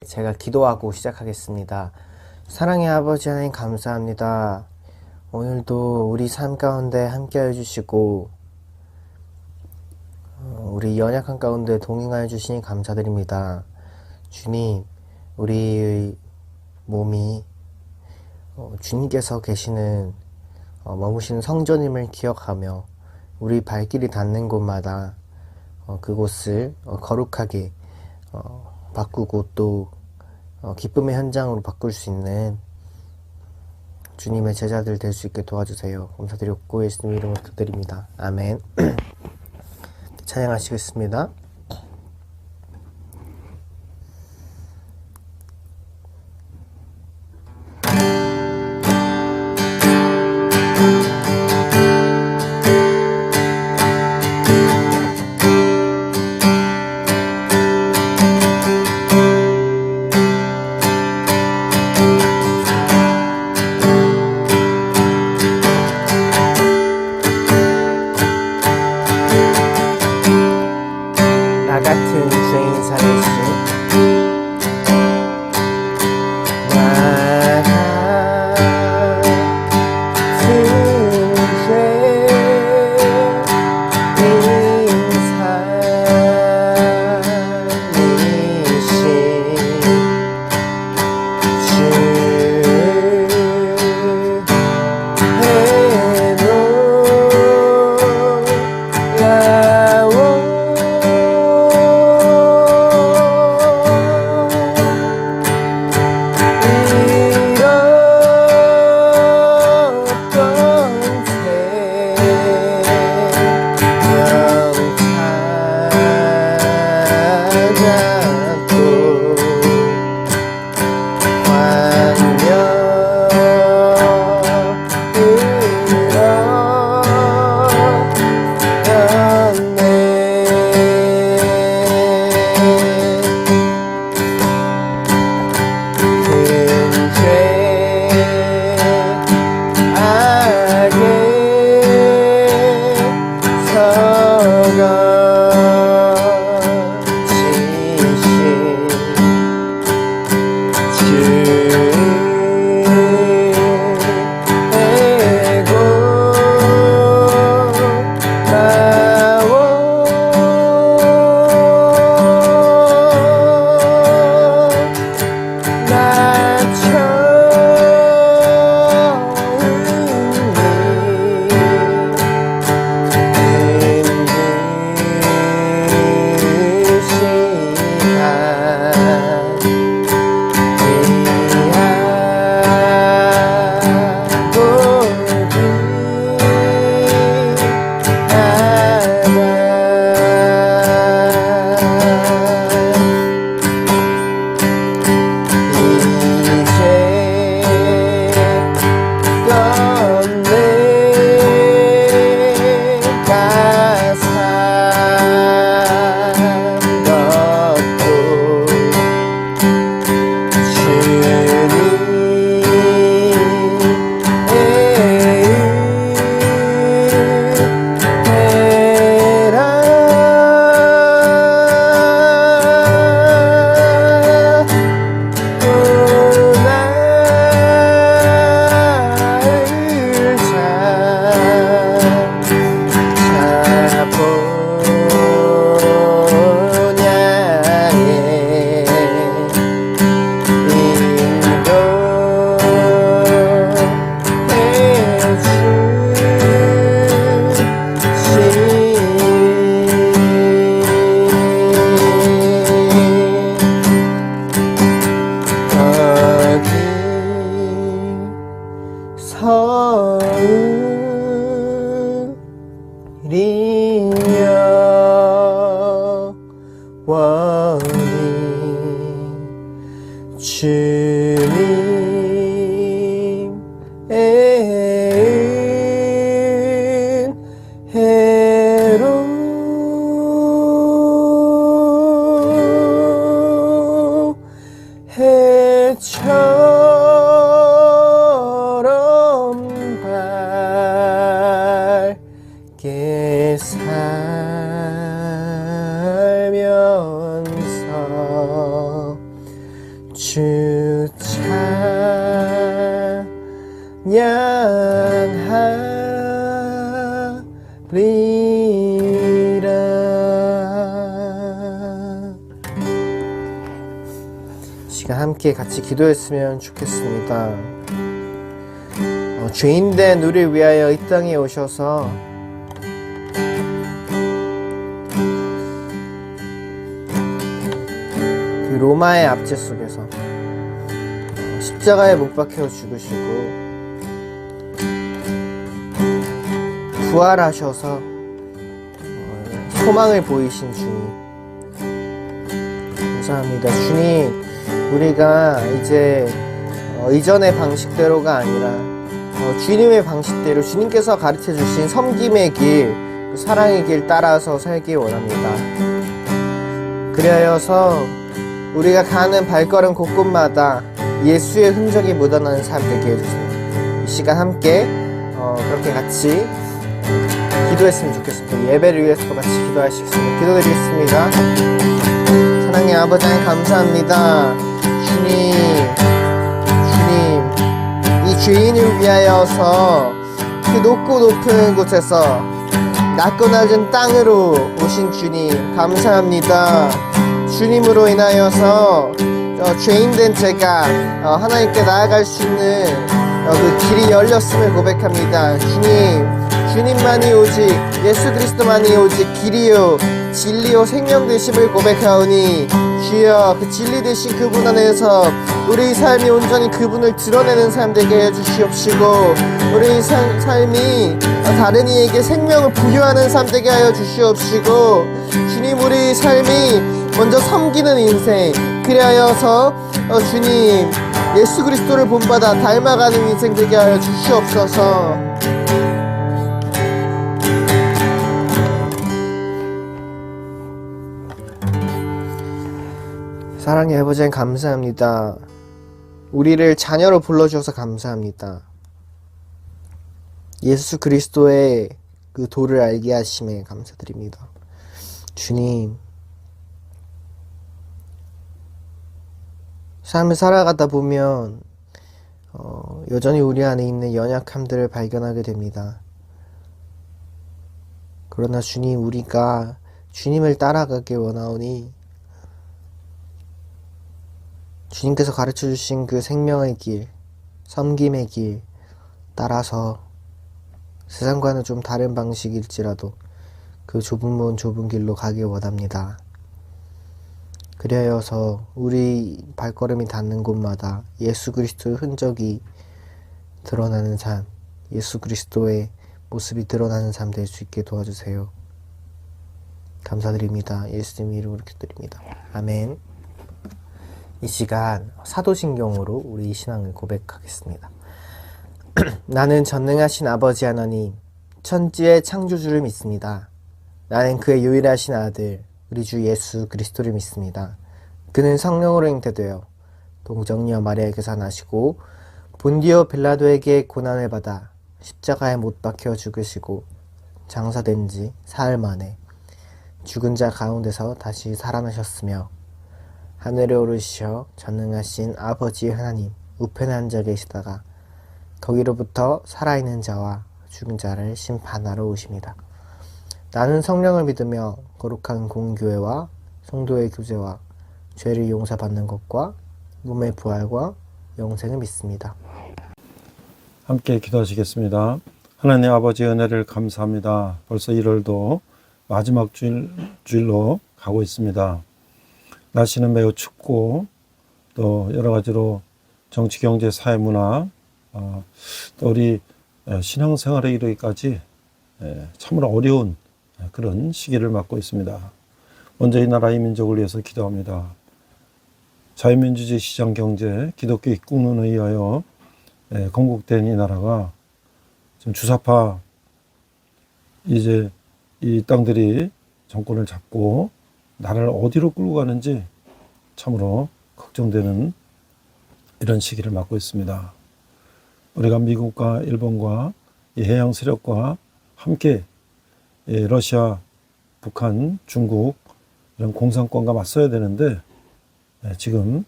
제가 기도하고 시작하겠습니다. 사랑의 아버지 하나님 감사합니다. 오늘도 우리 삶 가운데 함께 해주시고 우리 연약한 가운데 동행하여 주시니 감사드립니다. 주님, 우리 몸이 주님께서 계시는 머무시는 성전임을 기억하며 우리 발길이 닿는 곳마다 그곳을 거룩하게 바꾸고 또 기쁨의 현장으로 바꿀 수 있는 주님의 제자들 될 수 있게 도와주세요. 감사드렸고 예수님 이름으로 기도드립니다. 아멘. 찬양하시겠습니다. 같은 죄인 살리신 나 같은 죄인 살리신 서울이여 원이 주님의 은혜로 해처럼 밝게 살면서 주 찬양하리라. 시간 함께 같이 기도했으면 좋겠습니다. 죄인된 우리를 위하여 이 땅에 오셔서 그 로마의 압제 속에서 십자가에 못 박혀 죽으시고 부활하셔서 소망을 보이신 주님, 감사합니다. 주님, 우리가 이제 이전의 방식대로가 아니라 주님의 방식대로 주님께서 가르쳐 주신 섬김의 길, 사랑의 길 따라서 살기 원합니다. 그리하여서 우리가 가는 발걸음 곳곳마다 예수의 흔적이 묻어나는 삶 되게 해주세요. 이 시간 함께 그렇게 같이 기도했으면 좋겠습니다. 예배를 위해서도 같이 기도하시겠습니다. 기도드리겠습니다. 사랑의 아버지 하나님 감사합니다. 주님, 이 죄인을 위하여서 그 높고 높은 곳에서 낮고 낮은 땅으로 오신 주님 감사합니다. 주님으로 인하여서 죄인된 제가 하나님께 나아갈 수 있는 그 길이 열렸음을 고백합니다. 주님만이 오직 예수 그리스도만이 오직 길이요 진리요 생명 되심을 고백하오니 주여 그 진리 되신 그분 안에서 우리 삶이 온전히 그분을 드러내는 삶 되게 해주시옵시고 우리 삶이 다른 이에게 생명을 부여하는 삶 되게 하여 주시옵시고 주님 우리 삶이 먼저 섬기는 인생 그리하여서 주님 예수 그리스도를 본받아 닮아가는 인생 되게 하여 주시옵소서. 사랑의 아버지 감사합니다. 우리를 자녀로 불러주셔서 감사합니다. 예수 그리스도의 그 도를 알게 하심에 감사드립니다. 주님, 삶을 살아가다 보면 여전히 우리 안에 있는 연약함들을 발견하게 됩니다. 그러나 주님, 우리가 주님을 따라가길 원하오니 주님께서 가르쳐주신 그 생명의 길, 섬김의 길 따라서 세상과는 좀 다른 방식일지라도 그 좁은 문 좁은 길로 가길 원합니다. 그리하여서 우리 발걸음이 닿는 곳마다 예수 그리스도의 흔적이 드러나는 삶, 예수 그리스도의 모습이 드러나는 삶 될 수 있게 도와주세요. 감사드립니다. 예수님 이름으로 기도드립니다. 아멘. 이 시간 사도신경으로 우리 신앙을 고백하겠습니다. 나는 전능하신 아버지 하나님, 천지의 창조주를 믿습니다. 나는 그의 유일하신 아들, 우리 주 예수 그리스도를 믿습니다. 그는 성령으로 잉태되어 동정녀 마리아에게서 나시고 본디오 빌라도에게 고난을 받아 십자가에 못 박혀 죽으시고 장사된 지 사흘 만에 죽은 자 가운데서 다시 살아나셨으며 하늘에 오르시어 전능하신 아버지 하나님 우편에 앉아 계시다가 거기로부터 살아있는 자와 죽은 자를 심판하러 오십니다. 나는 성령을 믿으며 거룩한 공교회와 성도의 교제와 죄를 용서받는 것과 몸의 부활과 영생을 믿습니다. 함께 기도하시겠습니다. 하나님 아버지 은혜를 감사합니다. 벌써 1월도 마지막 주일로 가고 있습니다. 날씨는 매우 춥고 또 여러 가지로 정치, 경제, 사회, 문화 또 우리 신앙생활에 이르기까지 참으로 어려운 그런 시기를 맞고 있습니다. 먼저 이 나라 이 민족을 위해서 기도합니다. 자유민주주의 시장경제, 기독교 입국론에 의하여 건국된 이 나라가 지금 주사파 이제 이 땅들이 정권을 잡고 나라를 어디로 끌고 가는지 참으로 걱정되는 이런 시기를 맞고 있습니다. 우리가 미국과 일본과 이 해양 세력과 함께 러시아, 북한, 중국 이런 공산권과 맞서야 되는데 지금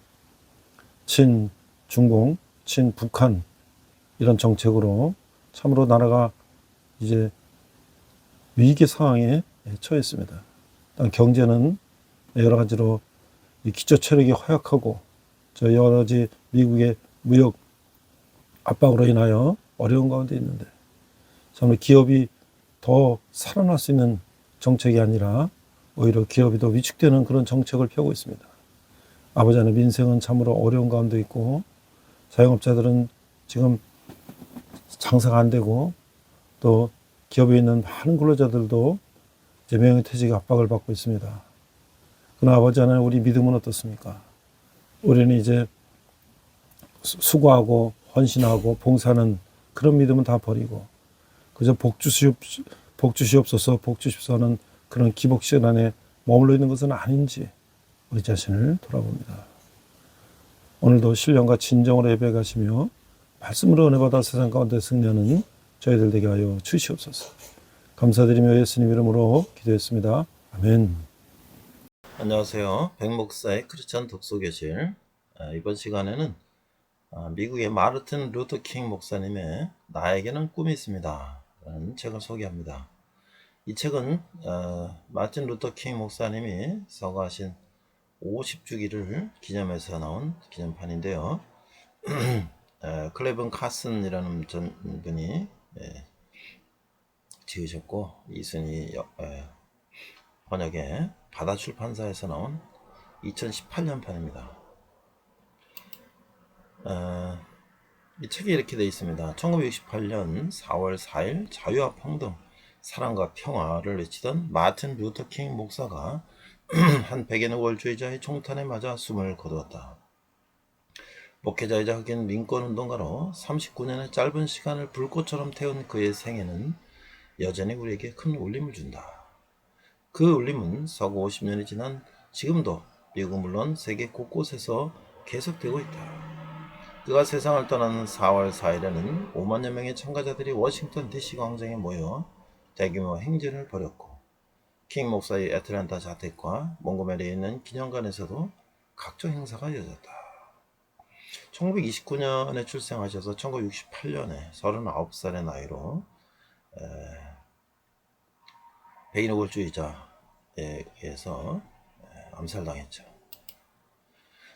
친중공, 친북한 이런 정책으로 참으로 나라가 이제 위기 상황에 처했습니다. 일단 경제는 여러 가지로 이 기초 체력이 허약하고 저 여러 가지 미국의 무역 압박으로 인하여 어려운 가운데 있는데 정말 기업이 더 살아날 수 있는 정책이 아니라 오히려 기업이 더 위축되는 그런 정책을 펴고 있습니다. 아버지 하나님 민생은 참으로 어려운 가운데 있고 자영업자들은 지금 장사가 안 되고 또 기업에 있는 많은 근로자들도 이제 명예퇴직 압박을 받고 있습니다. 그러나 아버지 하나님 우리 믿음은 어떻습니까? 우리는 이제 수고하고 헌신하고 봉사하는 그런 믿음은 다 버리고 그저 복 주시옵소서 복 주십시오 하는 그런 기복신 안에 머물러 있는 것은 아닌지 우리 자신을 돌아봅니다. 오늘도 신령과 진정으로 예배 가시며 말씀으로 은혜 받아 세상 가운데 승리하는 저희들 되게 하여 주시옵소서. 감사드리며 예수님 이름으로 기도했습니다. 아멘. 안녕하세요. 백목사의 크리스천 독서교실. 이번 시간에는 미국의 마르틴 루터 킹 목사님의 나에게는 꿈이 있습니다 라는 책을 소개합니다. 이 책은 마틴 루터 킹 목사님이 서거하신 50주기를 기념해서 나온 기념판인데요. 클레븐 카슨이라는 분이 지으셨고 이순희 번역의 바다출판사에서 나온 2018년 판입니다. 이 책에 이렇게 되어 있습니다. 1968년 4월 4일 자유와 평등, 사랑과 평화를 외치던 마틴 루터 킹 목사가 한 백인 우월주의자의 총탄에 맞아 숨을 거두었다. 목회자이자 흑인 민권운동가로 39년의 짧은 시간을 불꽃처럼 태운 그의 생애는 여전히 우리에게 큰 울림을 준다. 그 울림은 서거 50년이 지난 지금도 미국 물론 세계 곳곳에서 계속되고 있다. 그가 세상을 떠나는 4월 4일에는 5만여 명의 참가자들이 워싱턴 DC 광장에 모여 대규모 행진을 벌였고 킹 목사의 애틀랜타 자택과 몽고메리에 있는 기념관에서도 각종 행사가 이어졌다. 1929년에 출생하셔서 1968년에 39살의 나이로 백인 우월주의자에 의해서 암살당했죠.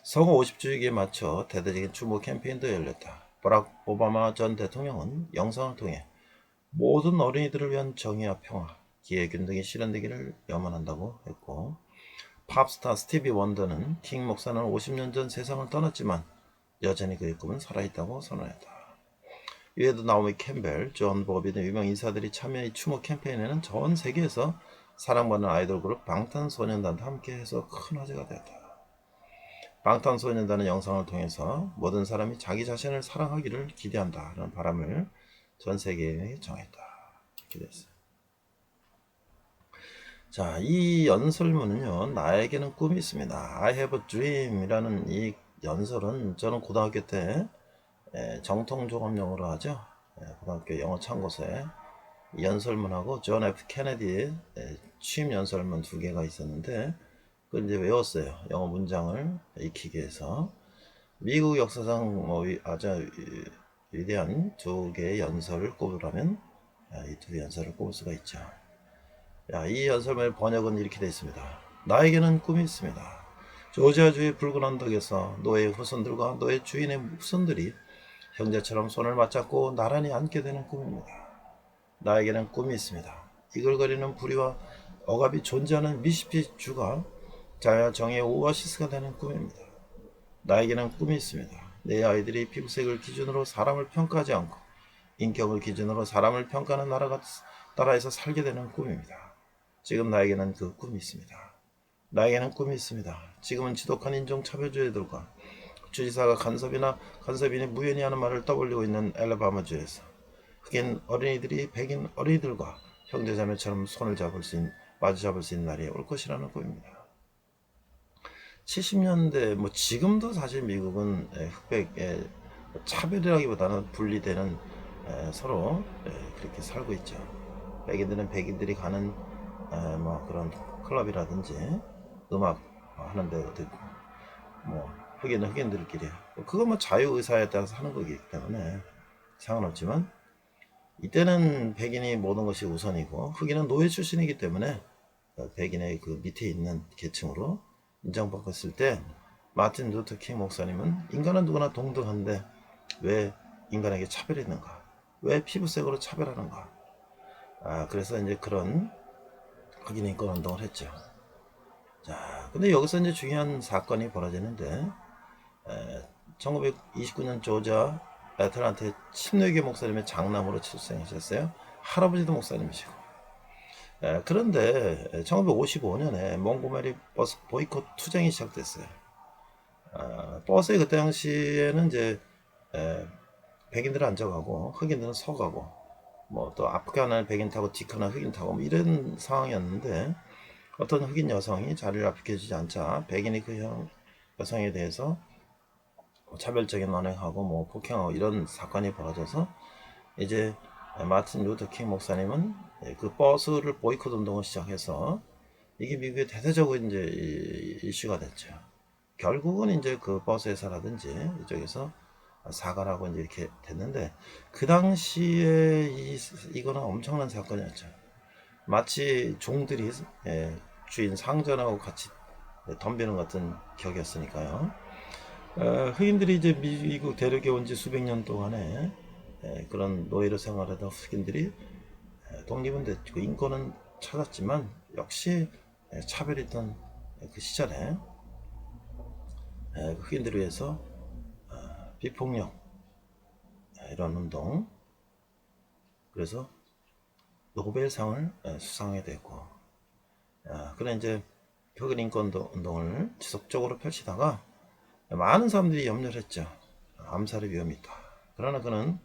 서거 50주기에 맞춰 대대적인 추모 캠페인도 열렸다. 버락 오바마 전 대통령은 영상을 통해 모든 어린이들을 위한 정의와 평화, 기회균등이 실현되기를 염원한다고 했고 팝스타 스티비 원더는 킹 목사는 50년 전 세상을 떠났지만 여전히 그의 꿈은 살아있다고 선언했다. 이외에도 나오미 캠벨, 존 보비 등 유명 인사들이 참여한 추모 캠페인에는 전 세계에서 사랑받는 아이돌 그룹 방탄소년단도 함께해서 큰 화제가 되었다. 방탄소년단은 영상을 통해서 모든 사람이 자기 자신을 사랑하기를 기대한다는 바람을 전 세계에 정했다. 이렇게 됐어요. 자, 이 연설문은요, 나에게는 꿈이 있습니다. I have a dream 이라는 이 연설은 저는 고등학교 때 정통 종합영어로 하죠. 고등학교 영어 참고서에 연설문하고 존 F 케네디의 취임 연설문 2개가 있었는데 그걸 이제 외웠어요. 영어 문장을 익히기 위해서. 미국 역사상 아주 위대한 2개의 연설을 꼽으라면 이 2 연설을 꼽을 수가 있죠. 이 연설문의 번역은 이렇게 되어 있습니다. 나에게는 꿈이 있습니다. 조지아주의 붉은 언덕에서 노예의 후손들과 노예 주인의 후손들이 형제처럼 손을 맞잡고 나란히 앉게 되는 꿈입니다. 나에게는 꿈이 있습니다. 이글거리는 부리와 억압이 존재하는 미시피 주가 자유와 정의의 오아시스가 되는 꿈입니다. 나에게는 꿈이 있습니다. 내 아이들이 피부색을 기준으로 사람을 평가하지 않고 인격을 기준으로 사람을 평가하는 나라에서 살게 되는 꿈입니다. 지금 나에게는 그 꿈이 있습니다. 나에게는 꿈이 있습니다. 지금은 지독한 인종차별주의들과 주지사가 간섭인이 무연히 하는 말을 떠벌리고 있는 엘라바마주에서 흑인 어린이들이 백인 어린이들과 형제자매처럼 손을 마주 잡을 수 있는 날이 올 것이라는 꿈입니다. 70년대 지금도 사실 미국은 흑백의 차별이라기보다는 분리되는 서로 그렇게 살고 있죠. 백인들은 백인들이 가는 그런 클럽이라든지 음악 하는 데도 있고 흑인은 흑인들끼리. 그건 뭐 자유의사에 따라서 하는 거기 때문에 상관없지만, 이때는 백인이 모든 것이 우선이고 흑인은 노예 출신이기 때문에 백인의 그 밑에 있는 계층으로 인정받고 있을 때, 마틴 루터 킹 목사님은 인간은 누구나 동등한데 왜 인간에게 차별했는가? 왜 피부색으로 차별하는가? 그래서 이제 그런 흑인 인권 운동을 했죠. 자, 근데 여기서 이제 중요한 사건이 벌어지는데, 1929년 조지아 애틀란타의 침례교 목사님의 장남으로 출생하셨어요. 할아버지도 목사님이시고. 그런데 1955년에 몽고메리 버스 보이콧 투쟁이 시작됐어요. 버스에 그때 당시에는 이제 백인들은 앉아가고 흑인들은 서가고, 뭐 또 앞가나 백인 타고 뒷가나 흑인 타고 뭐 이런 상황이었는데, 어떤 흑인 여성이 자리를 앞지켜주지 않자 백인이 그 여성에 대해서 차별적인 언행하고 뭐 폭행하고 이런 사건이 벌어져서, 이제 마틴 루터 킹 목사님은 그 버스를 보이콧 운동을 시작해서 이게 미국에 대대적으로 이제 이슈가 됐죠. 결국은 이제 그 버스 회사라든지 이쪽에서 사과를 하고 이제 이렇게 됐는데, 그 당시에 이거는 엄청난 사건이었죠. 마치 종들이 주인 상전하고 같이 덤비는 같은 격이었으니까요. 흑인들이 이제 미국 대륙에 온 지 수백 년 동안에 그런 노예로 생활하던 흑인들이 독립은 됐고 인권은 찾았지만, 역시 차별했던 그 시절에 흑인들을 위해서 비폭력 이런 운동, 그래서 노벨상을 수상하게 됐고, 그런 이제 흑인 인권 운동을 지속적으로 펼치다가 많은 사람들이 염려를 했죠. 암살의 위험이 있다. 그러나 그는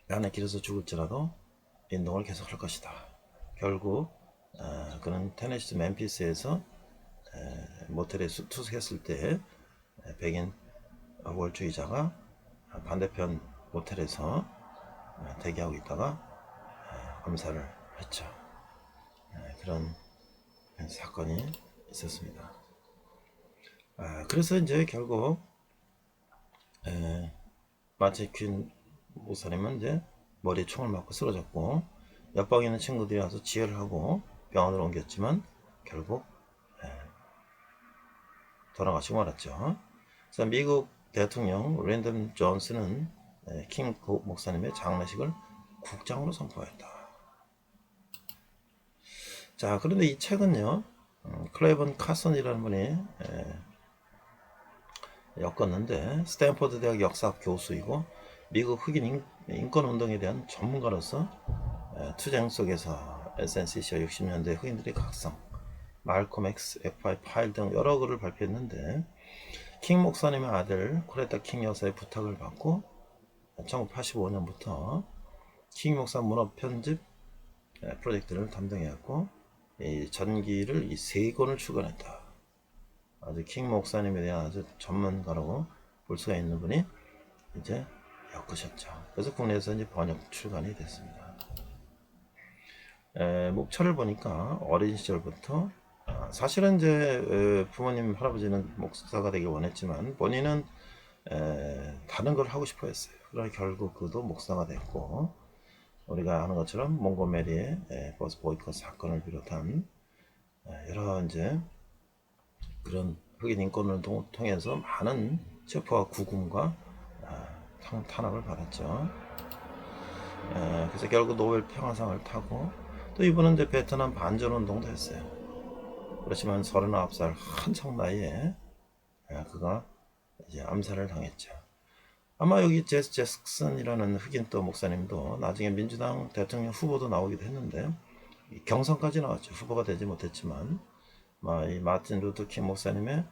나는 길에서 죽을지라도 운동을 계속할 것이다. 결국 그는 테네시 멤피스에서 모텔에 투숙했을 때 백인 월주의자가 반대편 모텔에서 대기하고 있다가 암살을 했죠. 그런 사건이 있었습니다. 그래서 이제 결국 마틴 퀸 목사님은 이제 머리에 총을 맞고 쓰러졌고, 옆방에 있는 친구들이 와서 지혈을 하고 병원으로 옮겼지만 결국 돌아가시고 말았죠. 그래서 미국 대통령 랜덤 존스는 킹 목사님의 장례식을 국장으로 선포했다. 자, 그런데 이 책은요, 클레이번 카슨이라는 분이 엮었는데, 스탠퍼드 대학 역사학 교수이고 미국 흑인 인권 운동에 대한 전문가로서 투쟁 속에서 SNCC와 60년대 흑인들의 각성, 말콤 X, FI 파일 등 여러 글을 발표했는데, 킹 목사님의 아들 코레타 킹 여사의 부탁을 받고 1985년부터 킹 목사 문헌 편집 프로젝트를 담당해왔고, 이 전기를 이 3권을 출간했다. 아주 킹 목사님에 대한 아주 전문가라고 볼 수가 있는 분이 이제 엮으셨죠. 그래서 국내에서 이제 번역 출간이 됐습니다. 목차를 보니까 어린 시절부터 사실은 이제 부모님 할아버지는 목사가 되길 원했지만 본인은 다른 걸 하고 싶어 했어요. 그러나 결국 그도 목사가 됐고, 우리가 아는 것처럼 몽고메리의 버스 보이콧 사건을 비롯한 여러 이제 그런 흑인 인권을 통해서 많은 체포와 구금과 탄압을 받았죠. 그래서 결국 노벨 평화상을 타고, 또 이분은 이제 베트남 반전 운동도 했어요. 그렇지만 39살 한창 나이에 그가 이제 암살을 당했죠. 아마 여기 제스 잭슨이라는 흑인 또 목사님도 나중에 민주당 대통령 후보도 나오기도 했는데 경선까지 나왔죠. 후보가 되지 못했지만 이 마틴 루터 킹 목사님의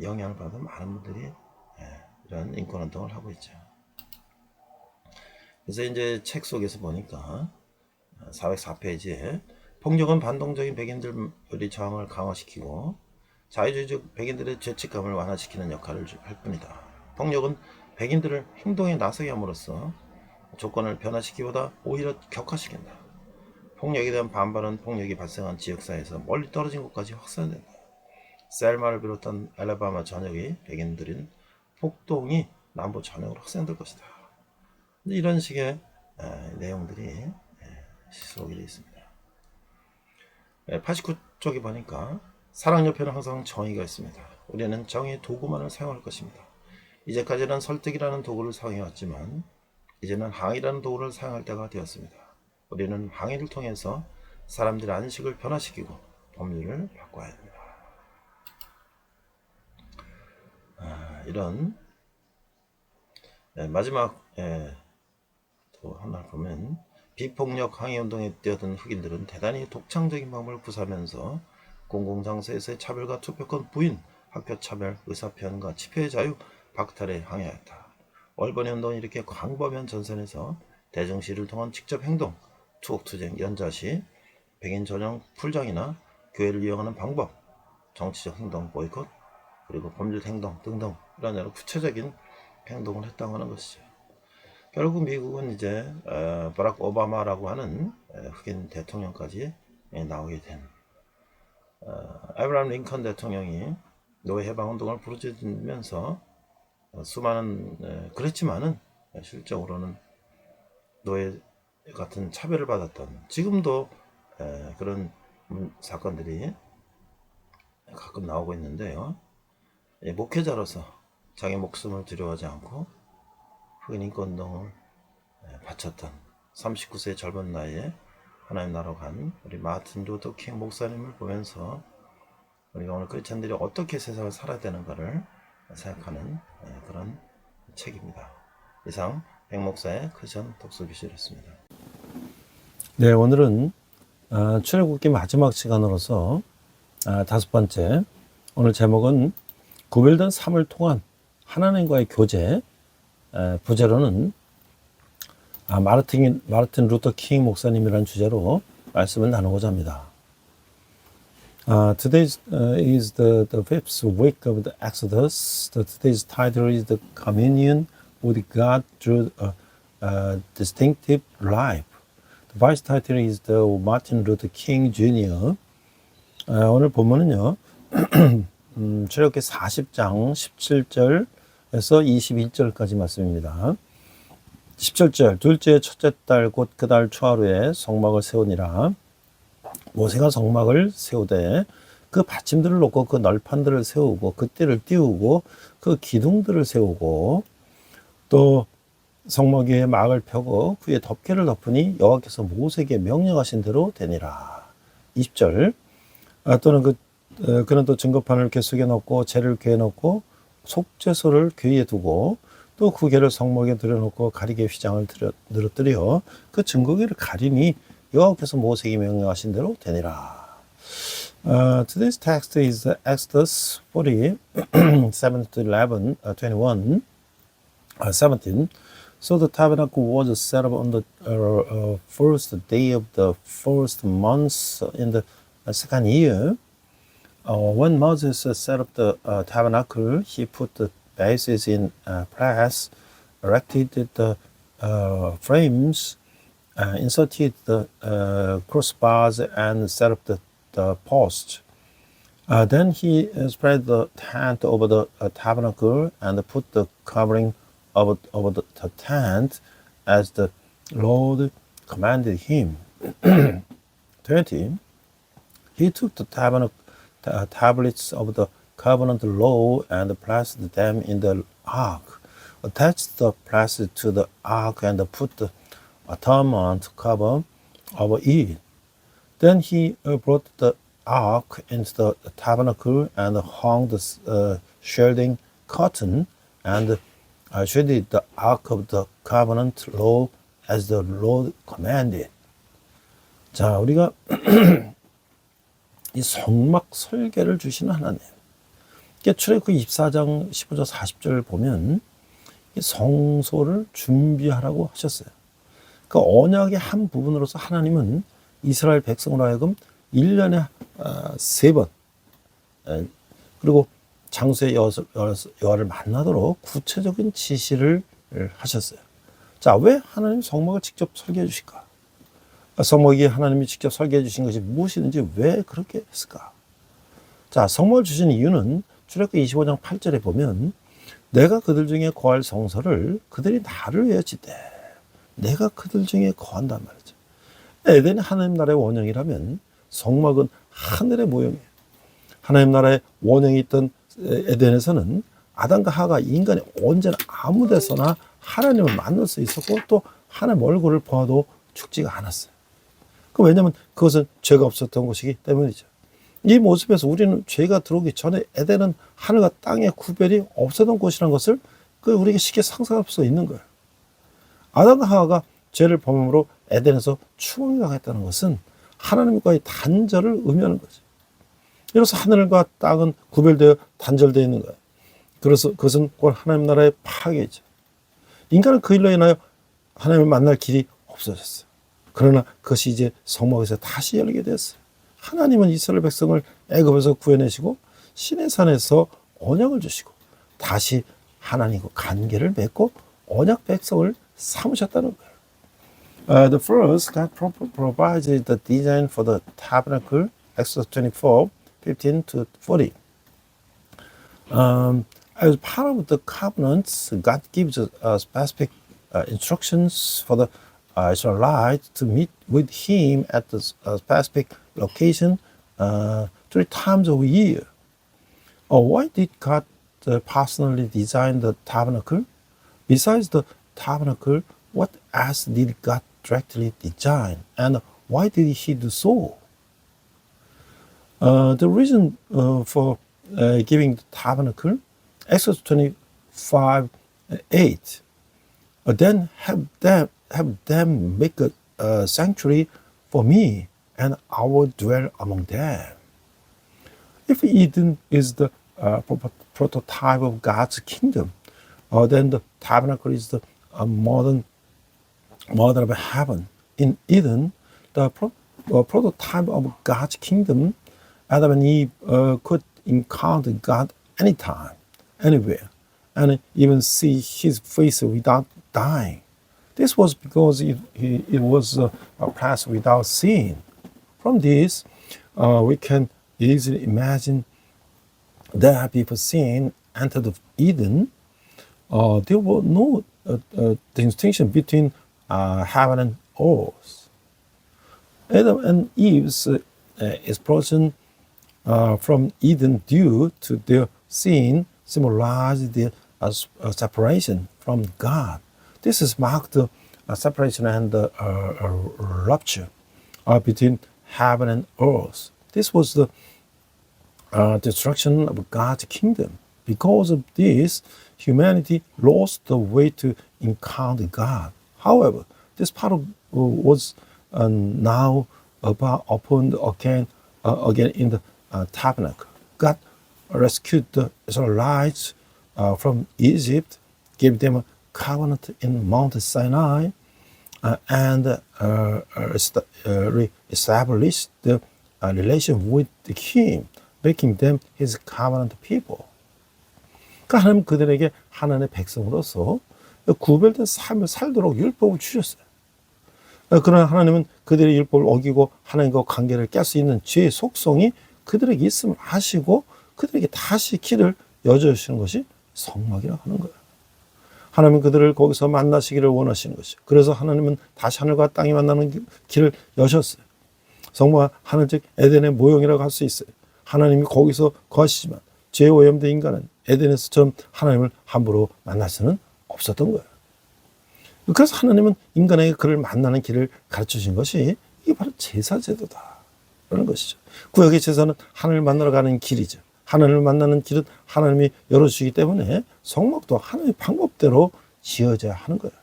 영향을 받은 많은 분들이 이런 인권 운동을 하고 있죠. 그래서 이제 책 속에서 보니까 404페이지에 폭력은 반동적인 백인들의 저항을 강화시키고 자유주의적 백인들의 죄책감을 완화시키는 역할을 할 뿐이다. 폭력은 백인들을 행동에 나서게 함으로써 조건을 변화시키기보다 오히려 격화시킨다. 폭력에 대한 반발은 폭력이 발생한 지역사회에서 멀리 떨어진 곳까지 확산된다. 셀마를 비롯한 알라바마 전역의 백인들인 폭동이 남부 전역으로 확산될 것이다. 이런 식의 내용들이 시록에 있습니다. 89쪽에 보니까 사랑 옆에는 항상 정의가 있습니다. 우리는 정의의 도구만을 사용할 것입니다. 이제까지는 설득이라는 도구를 사용해왔지만 이제는 항의라는 도구를 사용할 때가 되었습니다. 우리는 항의를 통해서 사람들의 안식을 변화시키고 법률을 바꿔야 합니다. 이런 마지막 또 하나 보면 비폭력 항의운동에 뛰어든 흑인들은 대단히 독창적인 방법을 구사하면서 공공장소에서의 차별과 투표권 부인, 학교 차별, 의사표현과 집회의 자유 박탈에 항의하였다. 월번의 운동은 이렇게 광범위한 전선에서 대중시위를 통한 직접 행동, 투옥투쟁, 연좌시, 백인 전용 풀장이나 교회를 이용하는 방법, 정치적 행동, 보이콧, 그리고 법률 행동 등등 이런 여러 구체적인 행동을 했다고 하는 것이죠. 결국 미국은 이제 바락 오바마라고 하는 흑인 대통령까지 나오게 된 아브라함 링컨 대통령이 노예 해방 운동을 부르짖으면서 수많은 그랬지만은 실적으로는 노예 같은 차별을 받았던 지금도 그런 사건들이 가끔 나오고 있는데요. 목회자로서 자기 목숨을 두려워하지 않고 흑인 인권운동을 바쳤던 39세 젊은 나이에 하나님 나라로 간 우리 마틴 루터 킹 목사님을 보면서 우리가 오늘 크리스찬들이 어떻게 세상을 살아야 되는가를 생각하는 그런 책입니다. 이상 백 목사의 크리스찬 독서교실이었습니다. 네, 오늘은 출애굽기 마지막 시간으로서 5번째, 오늘 제목은 구별된 삶을 통한 하나님과의 교제, 부제로는 마르틴 루터 킹 목사님이라는 주제로 말씀을 나누고자 합니다. Today is the fifth week of the Exodus. Today's title is the Communion with God through a distinctive life. The vice title is the Martin Luther King Jr. 오늘 본문은요, 출애굽기 40장 17절에서 21절까지 말씀입니다. 17절, 둘째 첫째 달 곧 그 달 초하루에 성막을 세우니라. 모세가 성막을 세우되 그 받침들을 놓고 그 널판들을 세우고 그 띠를 띄우고 그 기둥들을 세우고 또 성막 위에 막을 펴고 그에 덮개를 덮으니 여호와께서 모세에게 명령하신 대로 되니라. 20절, 또는 그는 또 증거판을 궤 속에 넣고 재를 궤에 넣고 속죄소를 궤에 두고 또 그 궤를 성막에 들여놓고 가리개 휘장을 늘어뜨려 그 증거궤를 가리니 여호와께서 모세에게 명령하신 대로 되니라. Today's text is Exodus 40, 7 to 11, 21, 17. So the tabernacle was set up on the first day of the first month in the second year. When Moses set up the tabernacle, he put the bases in place, erected the frames, inserted the crossbars, and set up the posts. Then he spread the tent over the tabernacle and put the covering over the tent as the Lord commanded him. 20. He took the tablets of the covenant law and placed them in the ark, attached the places to the ark, and put the atonement cover over it. Then he brought the ark into the tabernacle and hung the shielding curtain and shielded the ark of the covenant law as the Lord commanded. 자, 우리가 이 성막 설계를 주시는 하나님. 출애굽기 24장 15절 40절을 보면 이 성소를 준비하라고 하셨어요. 그 언약의 한 부분으로서 하나님은 이스라엘 백성으로 하여금 1년에 3번 그리고 장수의 여호와를 만나도록 구체적인 지시를 하셨어요. 자, 왜 하나님 성막을 직접 설계해 주실까? 성막이 하나님이 직접 설계해 주신 것이 무엇이든지 왜 그렇게 했을까? 자, 성막을 주신 이유는 출애굽기 25장 8절에 보면 내가 그들 중에 거할 성소를 그들이 나를 위하여 짓되 내가 그들 중에 거한단 말이죠. 에덴이 하나님 나라의 원형이라면 성막은 하늘의 모형이에요. 하나님 나라의 원형이 있던 에덴에서는 아담과 하가 인간이 언제나 아무 데서나 하나님을 만날 수 있었고 또 하나님 얼굴을 보아도 죽지가 않았어요. 왜냐하면 그것은 죄가 없었던 곳이기 때문이죠. 이 모습에서 우리는 죄가 들어오기 전에 에덴은 하늘과 땅의 구별이 없었던 곳이라는 것을 우리가 쉽게 상상할 수 있는 거예요. 아담과 하와가 죄를 범함으로 에덴에서 추궁이 당했다는 것은 하나님과의 단절을 의미하는 거죠. 이로써 하늘과 땅은 구별되어 단절되어 있는 거예요. 그래서 그것은 곧 하나님 나라의 파괴죠. 인간은 그 일로 인하여 하나님을 만날 길이 없어졌어요. 그러나 그것이 이제 성막에서 다시 열리게 됐어요. 하나님은 이스라엘 백성을 애굽에서 구해내시고 시내산에서 언약을 주시고 다시 하나님과 관계를 맺고 언약 백성을 삼으셨다는 거예요. The first God provided the design for the tabernacle, Exodus 24, 15 to 40. As part of the covenants, God gives specific instructions for the Israelites to meet with Him at the specific location 3 times a year. Why did God personally design the tabernacle? Besides the tabernacle, what else did God directly design, and why did He do so? The reason for giving the tabernacle, Exodus 25, 8. Then have them make a sanctuary for me, and I will dwell among them. If Eden is the prototype of God's kingdom, then the tabernacle is the modern of heaven. In Eden, the prototype of God's kingdom, Adam and Eve could encounter God anytime, anywhere, and even see His face without dying. This was because it was a place without sin. From this, we can easily imagine that before sin entered Eden, there was no distinction between heaven and earth. Adam and Eve's expulsion from Eden due to their sin symbolized their separation from God. This is marked the separation and the rupture between heaven and earth. This was the destruction of God's kingdom. Because of this, humanity lost the way to encounter God. However, this part was now opened again in the tabernacle. God rescued the Israelites from Egypt, gave them a covenant in Mount Sinai, and established the relation with Him, making them His covenant people. 그러니까 하나님 그들에게 하나님의 백성으로서 구별된 삶을 살도록 율법을 주셨어요. 그러나 하나님은 그들의 율법을 어기고 하나님과 관계를 깰 수 있는 죄의 속성이 그들에게 있음을 아시고 그들에게 다시 길을 여주시는 것이 성막이라고 하는 거예요. 하나님은 그들을 거기서 만나시기를 원하시는 것이죠. 그래서 하나님은 다시 하늘과 땅이 만나는 길을 여셨어요. 성막은 하늘즉 에덴의 모형이라고 할 수 있어요. 하나님이 거기서 거하시지만 죄에 오염된 인간은 에덴에서처럼 하나님을 함부로 만날 수는 없었던 거예요. 그래서 하나님은 인간에게 그를 만나는 길을 가르쳐 주신 것이 이게 바로 제사제도다 라는 것이죠. 구약의 제사는 하나님을 만나러 가는 길이죠. 하나님을 만나는 길은 하나님이 열어주시기 때문에 성막도 하나님의 방법대로 지어져야 하는 거예요.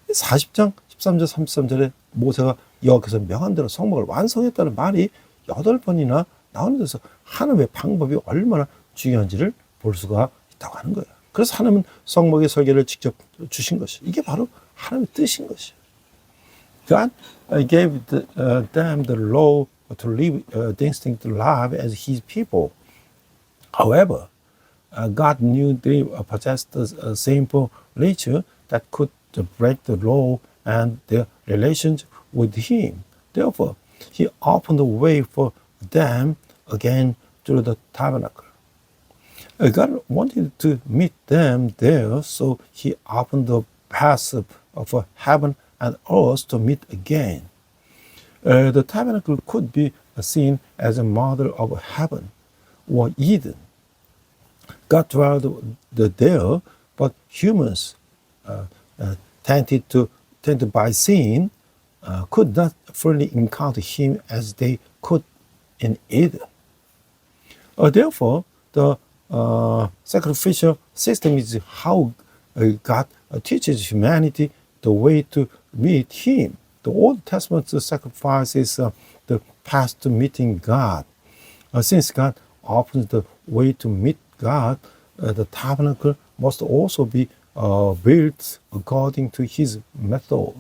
40장 13절 33절에 모세가 여호와께서 명한 대로 성막을 완성했다는 말이 8번이나 나오는 데서 하나님의 방법이 얼마나 중요한지를 볼 수가 있다고 하는 거예요. 그래서 하나님은 성막의 설계를 직접 주신 것이 이게 바로 하나님의 뜻인 것이에요. God gave them the law to live a distinct life as His people. However, God knew they possessed a sinful nature that could break the law and their relations with Him. Therefore, He opened the way for them again through the tabernacle. God wanted to meet them there, so he opened the paths of heaven and earth to meet again. The tabernacle could be seen as a model of heaven or Eden. God dwelled there, but humans, tainted by sin, could not fully encounter him as they could in Eden. Therefore, the sacrificial system is how God teaches humanity the way to meet him. The Old Testament sacrifice is the path to meeting God. Since God opens the way to meet God, the tabernacle must also be built according to his method.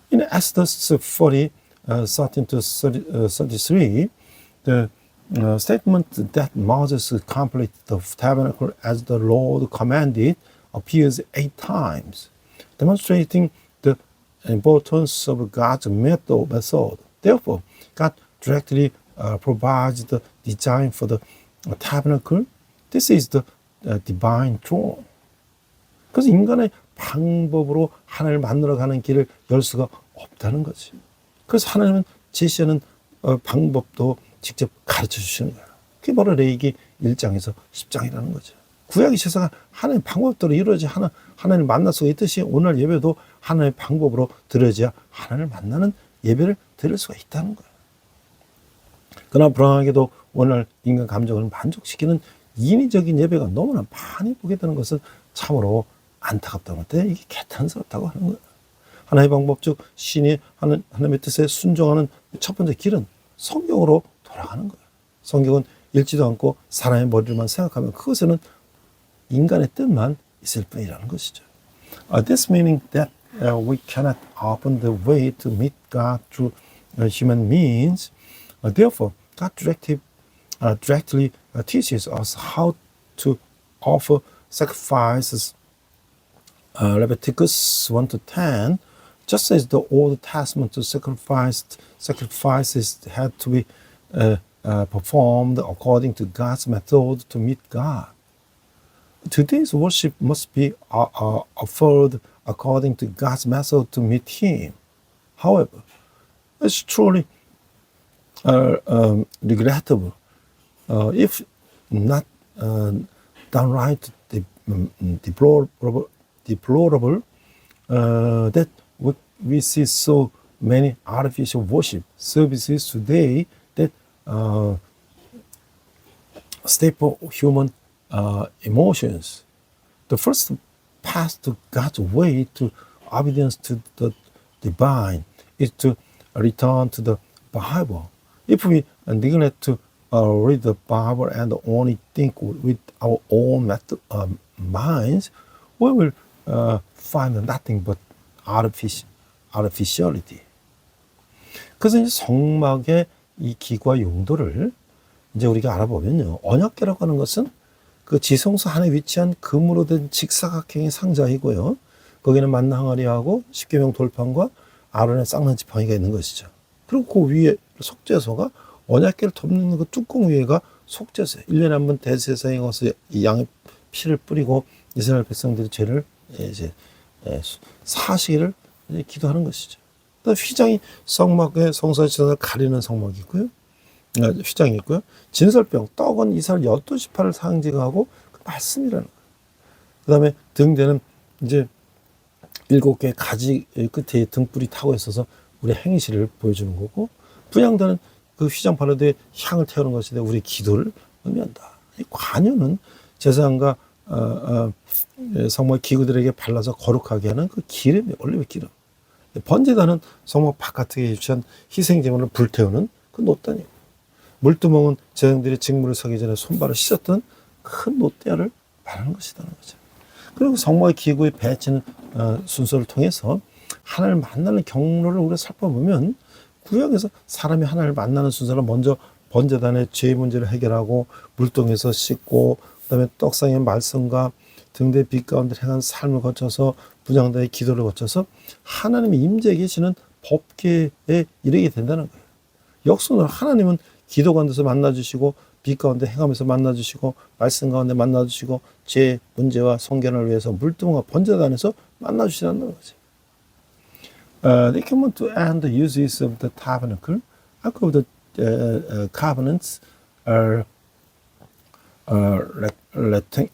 In Exodus 40, 13 to 33, the statement that Moses completed the tabernacle as the Lord commanded appears 8 times, demonstrating the importance of God's method. Therefore, God directly provides the design for the tabernacle. This is the divine throne. 그래서 인간의 방법으로 하나님을 만나러 가는 길을 열 수가 없다는 거지. 그래서 하나님은 제시하는 방법도 직접 가르쳐 주시는 거예요. 그게 바로 레위기 1장에서 10장이라는 거죠. 구약의 제사가 하나님의 방법대로 이루어지 하나님을 만날 수가 있듯이 오늘 예배도 하나님의 방법으로 드려져야 하나님을 만나는 예배를 드릴 수가 있다는 거예요. 그러나 불안하게도 오늘 인간 감정을 만족시키는 인위적인 예배가 너무나 많이 보게 되는 것은 참으로 안타깝다고 할 때 이게 개탄스럽다고 하는 거예요. 하나님의 방법 즉 신이 하나님의 뜻에 순종하는 첫 번째 길은 성경으로 돌아가는 거예요. 성경은 읽지도 않고 사람의 머리를만 생각하면 그것에는 인간의 뜻만 있을 뿐이라는 것이죠. This meaning that we cannot open the way to meet God through human means. Therefore, God directly teaches us how to offer sacrifices. Leviticus 1 to 10, just as the Old Testament sacrifices had to be performed according to God's method to meet God. Today's worship must be offered according to God's method to meet Him. However, it's truly regrettable, if not downright deplorable, that we see so many artificial worship services today that staple human emotions. The first path to God's way to obedience to the divine is to return to the Bible. If we neglect to read the Bible and only think with our own minds, we will find nothing but artificiality. 그래서 이제 성막의 이 기과 용도를 이제 우리가 알아보면요, 언약궤라고 하는 것은 그 지성소 안에 위치한 금으로 된 직사각형의 상자이고요, 거기는 만나 항아리하고 십계명 돌판과 아론의 쌍난 지팡이가 있는 것이죠. 그리고 그 위에 속죄소가 언약궤를 덮는 그 뚜껑 위에가 속죄소예요. 1년에 한 번 대제사장에 가서 이 양의 피를 뿌리고 이스라엘 백성들의 죄를 이제 사시기를 기도하는 것이죠. 휘장이 성막의 성소의 지성을 가리는 성막이 있고요. 휘장이 있고요. 진설병, 떡은 이스라엘 12지파를 상징하고 그 말씀이라는 거예요. 그 다음에 등대는 이제 7개의 가지 끝에 등불이 타고 있어서 우리 행실을 보여주는 거고, 분향단은 그 휘장 바로대에 향을 태우는 것이 우리의 기도를 의미한다. 이 관유는 제사장과 성막 기구들에게 발라서 거룩하게 하는 그 기름이 올리브 기름. 번제단은 성막 바깥에 위치한 희생제물을 불태우는 그 놋단이고, 물두멍은 제사장들이 직무를 서기 전에 손발을 씻었던 큰 놋대야를 말하는 것이라는 거죠. 그리고 성막 기구의 배치는 순서를 통해서 하나님을 만나는 경로를 우리가 살펴보면, 구약에서 사람이 하나님을 만나는 순서를 먼저 번제단의 죄 문제를 해결하고, 물동에서 씻고, 그다음에 떡상의 말씀과 등대 빛 가운데 행한 삶을 거쳐서 분향단의 기도를 거쳐서 하나님의 임재에 계시는 법계에 이르게 된다는 거예요. 역순으로 하나님은 기도 가운데서 만나주시고 빛 가운데 행하면서 만나주시고 말씀 가운데 만나주시고 제 문제와 성견을 위해서 물두멍과 번제단에서 만나주시라는 거지. They come on to end the uses of the tabernacle. After the covenants are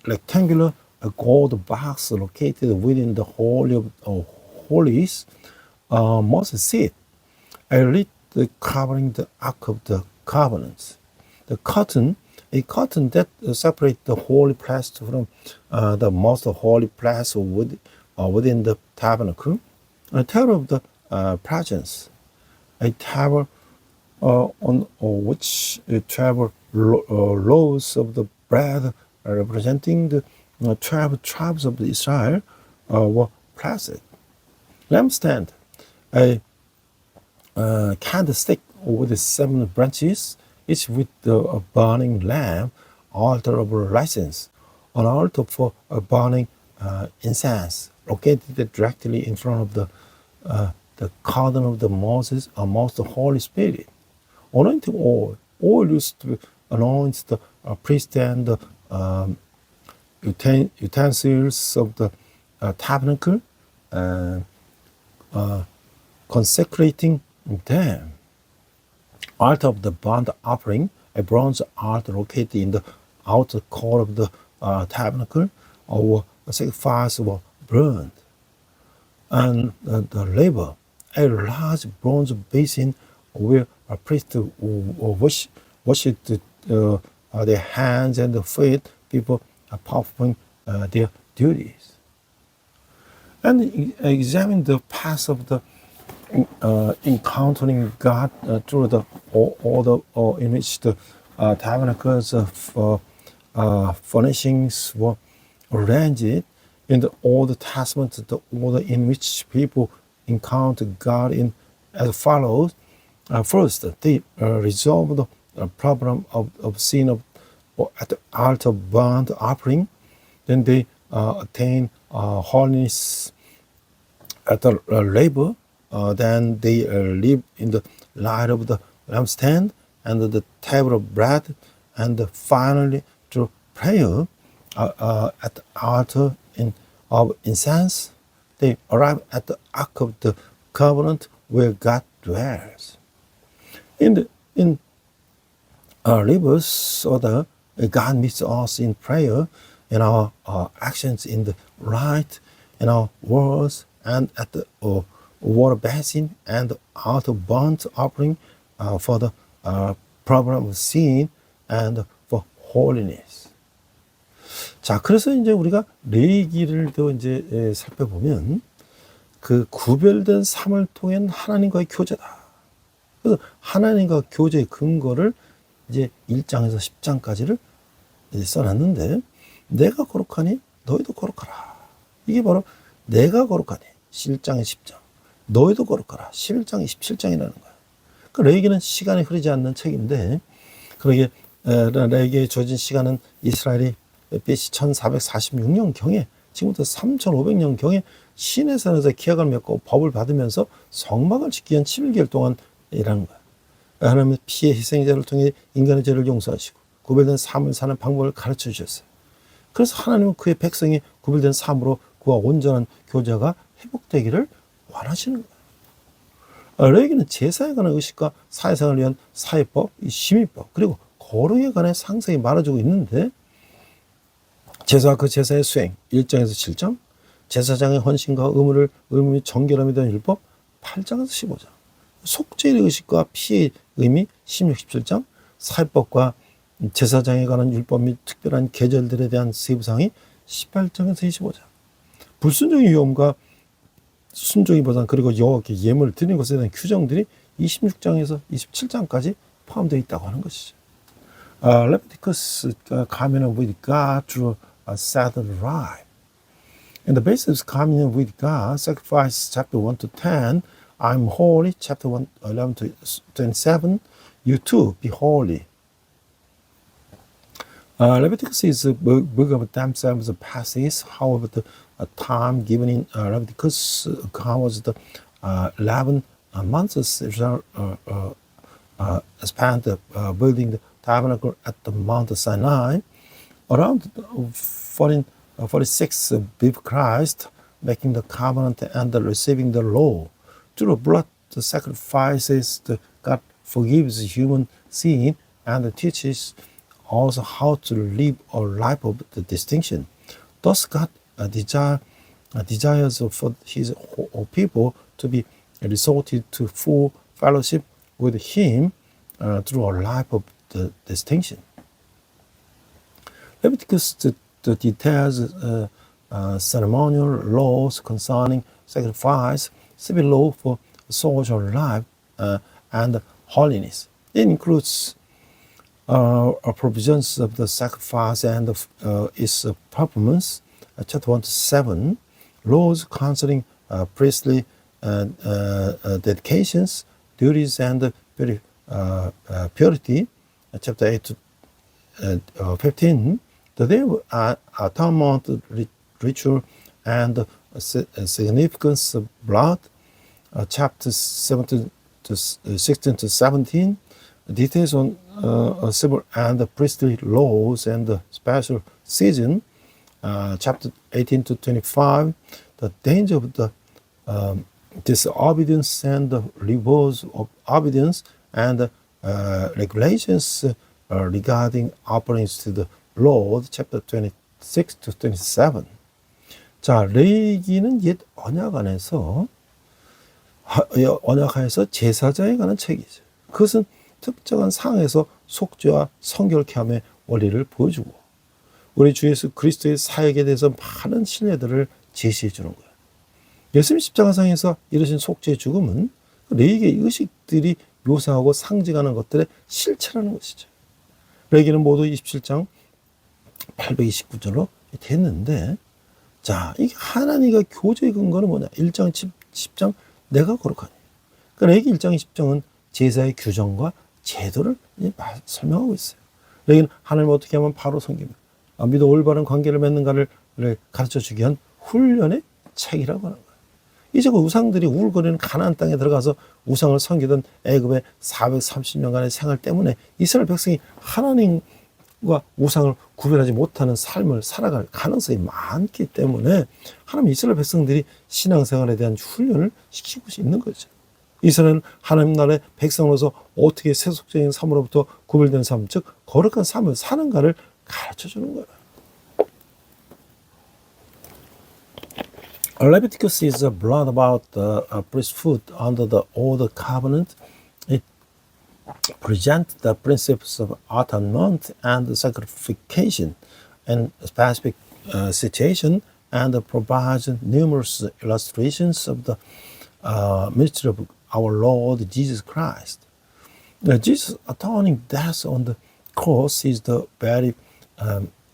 rectangular gold box located within the Holy of Holies. Moses said, I read the covering the Ark of the Covenants. The curtain, a curtain that separates the holy place from the most holy place within the tabernacle. A table of the presence, a table on which 12 loaves of the bread representing the 12 tribes of Israel were placed. Lampstand, a candlestick with 7 branches, each with a burning lamp, altar of license, an altar for burning incense, located directly in front of the curtain of the Moses, most Holy Spirit. Anointing oil. Oil used to anoint the priest and the utensils of the tabernacle, consecrating them. Altar of the burnt offering, a bronze altar located in the outer court of the tabernacle, or sacrifice were burned. And the laver, a large bronze basin where a priest washed their hands and feet before performing their duties. And examine the path of the encountering God through the order in which the tabernacles furnishings were arranged in the Old Testament, the order in which people encounter God in as follows. First, they resolve the problem of sin at the altar burnt offering. Then they attain holiness at the labor. Then they live in the light of the lampstand and the table of bread. And finally, through prayer at the altar of incense, they arrive at the Ark of the Covenant where God dwells. In reverse order, God meets us in prayer, in our actions, in the light, in our words, and at the water basin and the altar burnt offering for the problem of sin and for holiness. 자, 그래서 이제 우리가 레위기를 더 이제 살펴보면 그 구별된 삶을 통한 하나님과의 교제다. 그래서 하나님과 교제의 근거를 이제 1장에서 10장까지를 써놨는데, 내가 거룩하니 너희도 거룩하라. 이게 바로 내가 거룩하니 1장에 10장, 너희도 거룩하라 11장 27장이라는 거야. 그 레위기는 시간이 흐르지 않는 책인데, 그러게 레위기에 주어진 시간은 이스라엘이 BC 1446년경에 지금부터 3500년경에 시내산에서 계약을 맺고 법을 받으면서 성막을 짓기 위한 7개월 동안 일하는 거야. 하나님은 피의 희생자를 통해 인간의 죄를 용서하시고 구별된 삶을 사는 방법을 가르쳐 주셨어요. 그래서 하나님은 그의 백성이 구별된 삶으로 그와 온전한 교제가 회복되기를 원하시는 거예요. 레위기는 제사에 관한 의식과 사회생활을 위한 사회법, 심의법, 그리고 거룩에 관해 상세히 말해주고 있는데, 제사와 그 제사의 수행 1장에서 7장, 제사장의 헌신과 의무의 정결함에 대한 율법 8장에서 15장, 속죄의 의식과 피의 의미 16, 17장, 사회법과 제사장에 관한 율법 및 특별한 계절들에 대한 세부사항이 18장에서 25장, 불순종의 위험과 순종의 보상, 그리고 여호와께 예물을 드리는 것에 대한 규정들이 26장에서 27장까지 포함되어 있다고 하는 것이죠. Leviticus communion with God through a Sabbath rite. And the basis of communion with God, sacrifice chapter 1 to 10, I'm holy, chapter 1, 11 to 27, you too be holy. Leviticus is a book of themselves passages. However, the time given in Leviticus covers the 11 months spent building the tabernacle at the Mount Sinai. Around 46 before Christ, making the covenant and receiving the law. Through blood sacrifices, God forgives human sin and teaches us how to live a life of the distinction. Thus, God desires for His people to be resorted to full fellowship with Him through a life of the distinction. Leviticus details ceremonial laws concerning sacrifice, civil law for social life, and holiness. It includes provisions of the sacrifice and its performance, chapter 1 to 7, laws concerning priestly dedications, duties, and purity, chapter 8 to 15, the Day of Atonement ritual and significance of blood, chapters 17 to 16 to 17, details on civil and priestly laws and the special season, chapter 18 to 25, the danger of the disobedience and the rewards of obedience, and regulations regarding offerings to the Lord, chapter 26 to 27. 자, 레위기는 옛 언약 안에서 제사장에 관한 책이죠. 그것은 특정한 상황에서 속죄와 성결케 함의 원리를 보여주고 우리 주 예수 그리스도의 사역에 대해서 많은 신뢰들을 제시해 주는 거예요. 예수님 십자가상에서 이루신 속죄의 죽음은 레위기의 의식들이 묘사하고 상징하는 것들의 실체라는 것이죠. 레위기는 모두 27장 829절로 됐는데, 자, 이게 하나님과 교제의 근거는 뭐냐? 1장 10장 내가 거룩하니. 그러니까 레위기 1장 10장은 제사의 규정과 제도를 설명하고 있어요. 레위기는 하나님을 어떻게 하면 바로 섬기며 믿어 올바른 관계를 맺는가를 가르쳐주기 위한 훈련의 책이라고 하는 거예요. 이제 그 우상들이 우울거리는 가나안 땅에 들어가서 우상을 섬기던 애굽의 430년간의 생활 때문에 이스라엘 백성이 하나님과 우상을 구별하지 못하는 삶을 살아갈 가능성이 많기 때문에 하나님 이스라엘 백성들이 신앙생활에 대한 훈련을 시키고 있는 거죠. 이스라엘은 하나님 나라의 백성으로서 어떻게 세속적인 삶으로부터 구별된 삶, 즉 거룩한 삶을 사는가를 가르쳐주는 거예요. Leviticus is a blood about the priesthood under the old covenant. It presents the principles of atonement and sacrification in a specific situation and provides numerous illustrations of the ministry of our Lord Jesus Christ. Jesus' atoning death on the cross is the very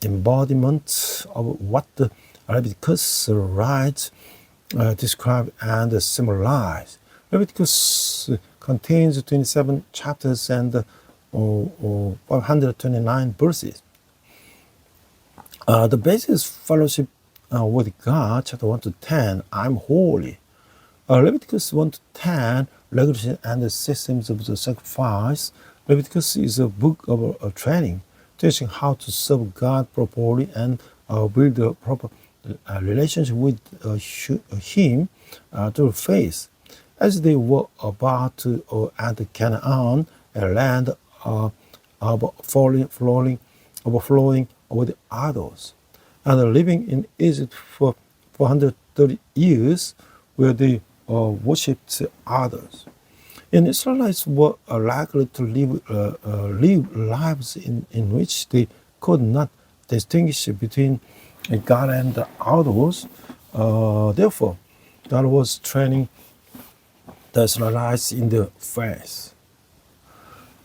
embodiment of what the Leviticus writes, describe, and symbolize. Leviticus contains 27 chapters and 529 verses. The basis fellowship with God, chapter 1 to 10, I'm holy. Leviticus 1 to 10, regulation and the systems of the sacrifice. Leviticus is a book of training, teaching how to serve God properly and build a proper relationship with Him through faith. As they were about to enter Canaan, a land overflowing with idols, and living in Egypt for 430 years, where they worshipped others. And Israelites were likely to live lives in which they could not distinguish between God and the idols. Therefore, God was training the Israelites in the faith.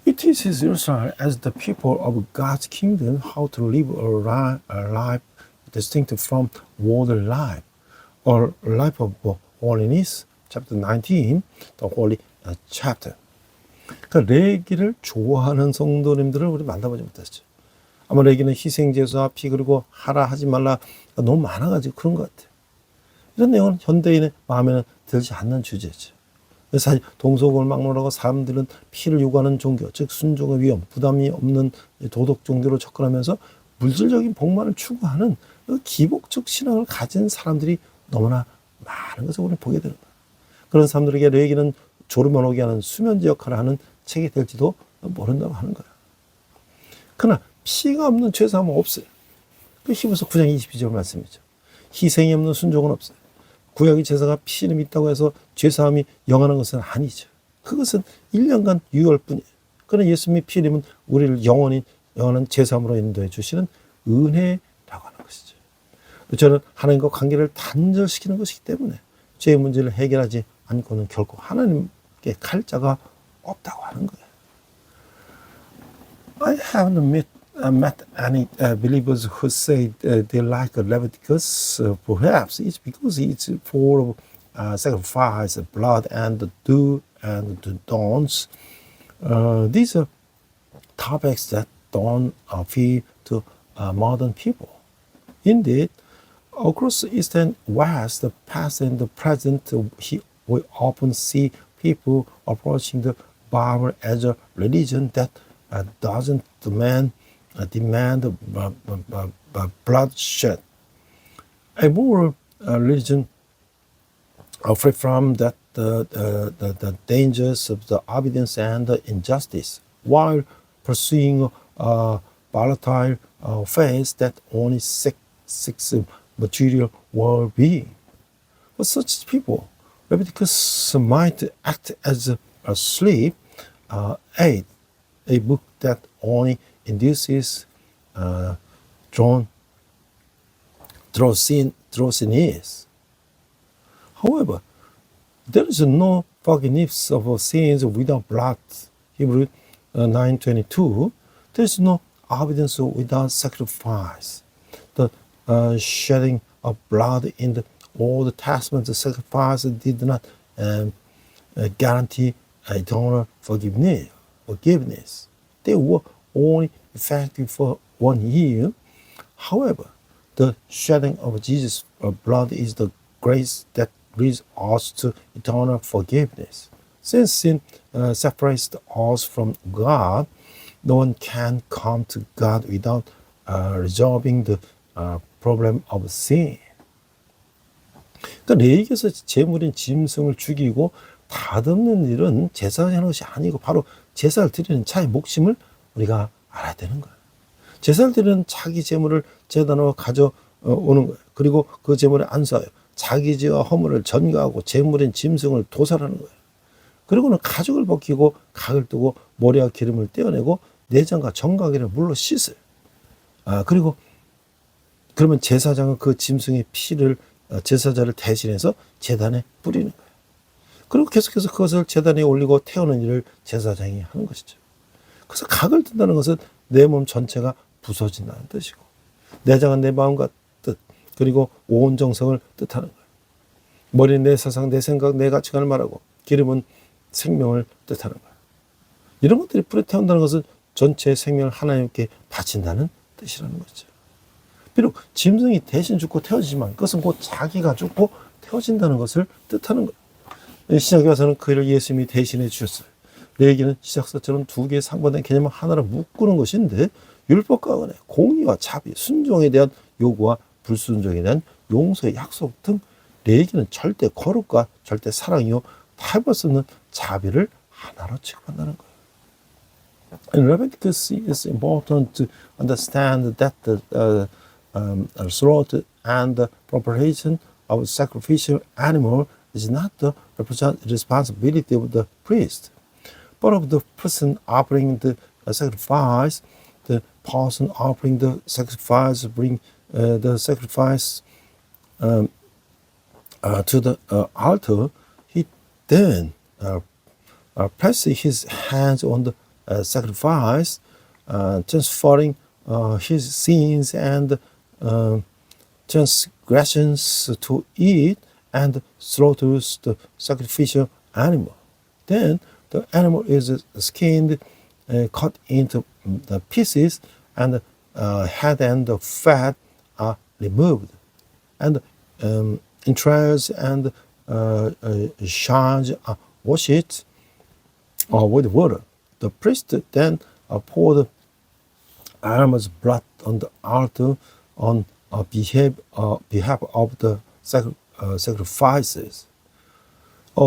It teaches Israel as the people of God's kingdom how to live a life distinct from worldly life, or life of holiness. Chapter 19, the holy chapter. 그러니까 레위기를 좋아하는 성도님들을 우리 만나보지 못했죠. 아마 레위기는 희생제사, 피 그리고 하라 하지 말라 너무 많아가지고 그런 것 같아요. 이런 내용은 현대인의 마음에는 들지 않는 주제죠. 사실 동서고를 막론하고 사람들은 피를 요구하는 종교, 즉 순종의 위험, 부담이 없는 도덕 종교로 접근하면서 물질적인 복만을 추구하는 그 기복적 신앙을 가진 사람들이 너무나 많은 것을 우리는 보게 되는 거예요. 그런 사람들에게 레위기는 졸음을 오게 하는 수면제 역할을 하는 책이 될지도 모른다고 하는 거예요. 그러나 피가 없는 죄사함은 없어요. 그 히브리서 9장 22절 말씀이죠. 희생이 없는 순종은 없어요. 구약의 제사가 피 이름이 있다고 해서 죄사함이 영원한 것은 아니죠. 그것은 1년간 유효할 뿐이에요. 그러나 예수님의 피 이름은 우리를 영원한 제사함으로 인도해 주시는 은혜라고 하는 것이죠. 저는 하나님과 관계를 단절시키는 것이기 때문에 죄의 문제를 해결하지 않고는 결코 하나님께 갈 자가 없다고 하는 거예요. I haven't met any believers who say they like Leviticus. Perhaps it's because it's full of sacrifice, blood, and the do and the don'ts. These are topics that don't appeal to modern people. Indeed, across the East and West, the past and the present, we often see people approaching the Bible as a religion that doesn't demand bloodshed. A moral religion free from the dangers of the obedience and the injustice, while pursuing a volatile faith that only seeks material well-being. For such people, Leviticus might act as a sleep aid, a book that only induces drowsiness. However, there is no forgiveness of sins without blood. Hebrews 9:22. There is no obedience without sacrifice. The shedding of blood in the Old Testament sacrifice did not guarantee eternal forgiveness. They were only effective for 1 year. However, the shedding of Jesus' blood is the grace that leads us to eternal forgiveness. Since sin separates us from God, no one can come to God without resolving the problem of sin. 그러니까 레위기에서 제물인 짐승을 죽이고 다듬는 일은 제사를 하는 것이 아니고 바로 제사를 드리는 자의 목숨을 우리가 알아야 되는 거예요. 제사를 드리는 자기 제물을 제단으로 가져오는 거예요. 그리고 그 제물에 안수하여 자기 죄와 허물을 전가하고 제물인 짐승을 도살하는 거예요. 그리고는 가죽을 벗기고 각을 뜨고 모래와 기름을 떼어내고 내장과 정가기를 물로 씻어요. 그리고 그러면 제사장은 그 짐승의 피를 제사자를 대신해서 제단에 뿌리는 거예요. 그리고 계속해서 그것을 제단에 올리고 태우는 일을 제사장이 하는 것이죠. 그래서 각을 뜬다는 것은 내 몸 전체가 부서진다는 뜻이고, 내장은 내 마음과 뜻, 그리고 온 정성을 뜻하는 거예요. 머리는 내 사상, 내 생각, 내 가치관을 말하고, 기름은 생명을 뜻하는 거예요. 이런 것들이 불에 태운다는 것은 전체 생명을 하나님께 바친다는 뜻이라는 거죠. 비록 짐승이 대신 죽고 태워지지만 그것은 곧 자기가 죽고 태워진다는 것을 뜻하는 거예요. 신약에 와서는 그 일을 예수님이 대신해 주셨어요. 레위기는 시작서처럼 두 개의 상반된 개념을 하나로 묶는 것인데, 율법과 은혜, 공의와 자비, 순종에 대한 요구와 불순종에 대한 용서의 약속 등 레위기는 절대 거룩과 절대 사랑이요 타협할 수 없는 자비를 하나로 취급한다는 거예요. In Leviticus, it's important to understand that the slaughter and the preparation of a sacrificial animal is not the responsibility of the priest, but of the person offering the sacrifice. The person offering the sacrifice bring the sacrifice to the altar. He then places his hands on the sacrifice, transferring his sins and transgressions to it, and slaughters the sacrificial animal. Then the animal is skinned, cut into the pieces, and head and the fat are removed, and entrails and shards are wash it with water. The priest then poured animal's blood on the altar on behalf of the sacrifices.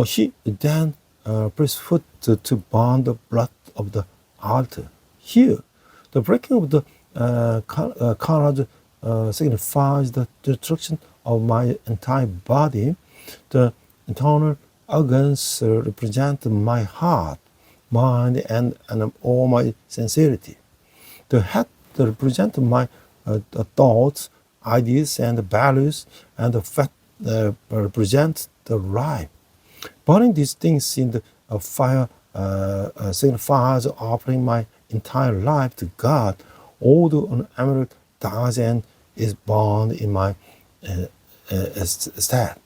He then pressed foot to burn the blood of the altar. Here, the breaking of the carnage signifies the destruction of my entire body. The internal organs represent my heart, mind, and all my sincerity. The head represents my thoughts, ideas, and values, and the fat represents the life. Burning these things in the fire signifies offering my entire life to God. Although an emerald dies and is burned in my stead,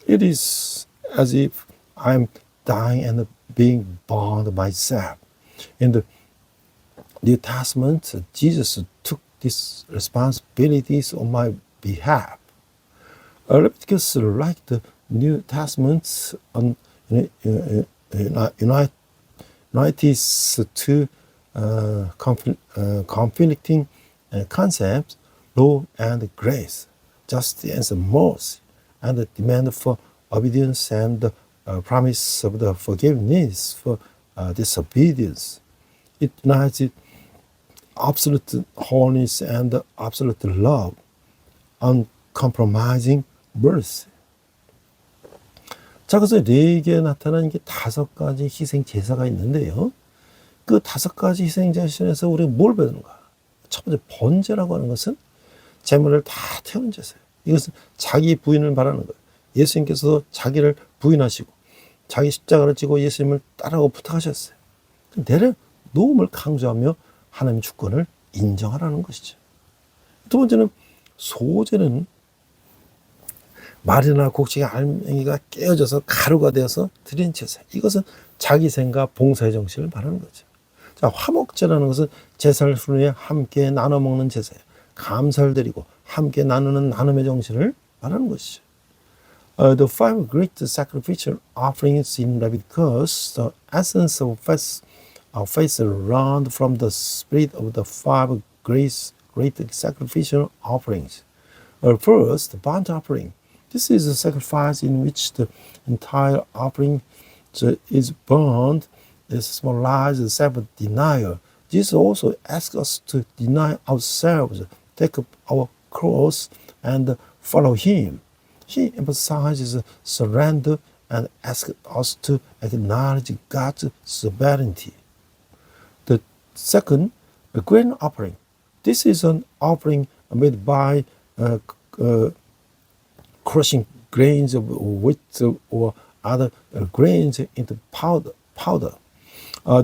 it is as if I'm dying and being burned myself. In the New Testament, Jesus took these responsibilities on my behalf. Leviticus, like the New Testament, unites two conflicting concepts, law and grace, justice and mercy, and the demand for obedience and the promise of the forgiveness for disobedience. It unites absolute holiness and absolute love, uncompromising mercy. 자, 그래서 레위기에 나타난 게 5가지 희생 제사가 있는데요. 그 5가지 희생 제사에서 우리가 뭘 배우는가? 첫 번째 번제라고 하는 것은 제물을 다 태우는 제사예요. 이것은 자기 부인을 말하는 거예요. 예수님께서 자기를 부인하시고 자기 십자가를 지고 예수님을 따라고 부탁하셨어요. 내려놓음을 강조하며 하나님의 주권을 인정하라는 것이죠. 두 번째는 소제는 말이나 곡식의 알맹이가 깨어져서 가루가 되어서 드린 제사. 이것은 자기 생각, 봉사의 정신을 말하는 거죠. 자, 화목제라는 것은 제사를 후에 함께 나눠 먹는 제사예요. 감사를 드리고 함께 나누는 나눔의 정신을 말하는 것이죠. The five great sacrificial offerings in Leviticus, the essence of faith around from the spirit of the five great sacrificial offerings. First, the burnt offering. This is a sacrifice in which the entire offering is burned. This symbolizes self-denial. Jesus also asks us to deny ourselves, take up our cross, and follow Him. He emphasizes surrender and asks us to acknowledge God's sovereignty. The second, a grain offering. This is an offering made by crushing grains of wheat or other grains into powder.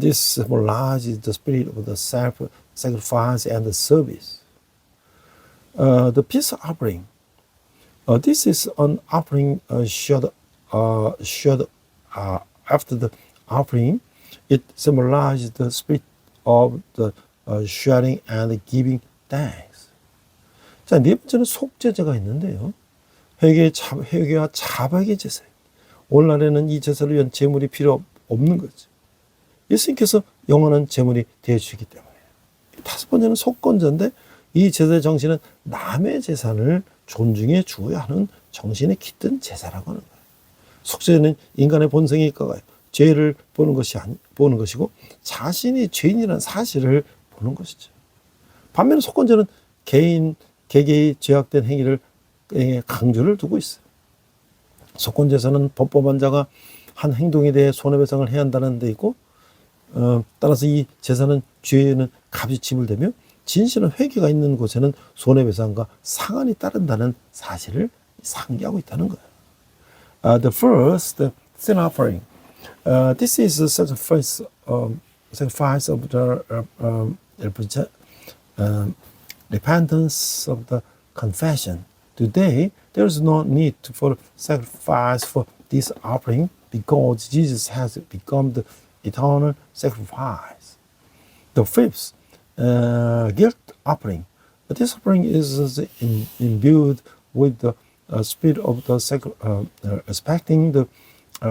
This symbolizes the spirit of the self-sacrifice and the service. The peace offering. This is an offering shared after the offering. It symbolizes the spirit of the sharing and giving thanks. 자, 네 번째는 속죄제가 있는데요. 회개와 자박의 제사예요. 오늘날에는 이 제사를 위한 제물이 필요 없는 거죠. 예수님께서 영원한 제물이 되어주시기 때문에. 5번째는 속건제인데 이 제사의 정신은 남의 재산을 존중해 주어야 하는 정신에 깃든 제사라고 하는 거예요. 속죄는 인간의 본성이 있거가요. 죄를 보는 것이고 자신이 죄인이라는 사실을 보는 것이죠. 반면에 속건제는 개개의 죄악된 행위를 강조를 두고 있어요. 속건제사는 법법한 자가 한 행동에 대해 손해배상을 해야 한다는 데 있고 따라서 이 제사는 죄에는 값이 지불되며 진실한 회개가 있는 곳에는 손해배상과 상한이 따른다는 사실을 상기하고 있다는 거예요. The first sin offering. This is a sacrifice of the repentance of the confession. Today, there is no need for sacrifice for this offering because Jesus has become the eternal sacrifice. The fifth, guilt offering. This offering is imbued with the spirit of the respecting the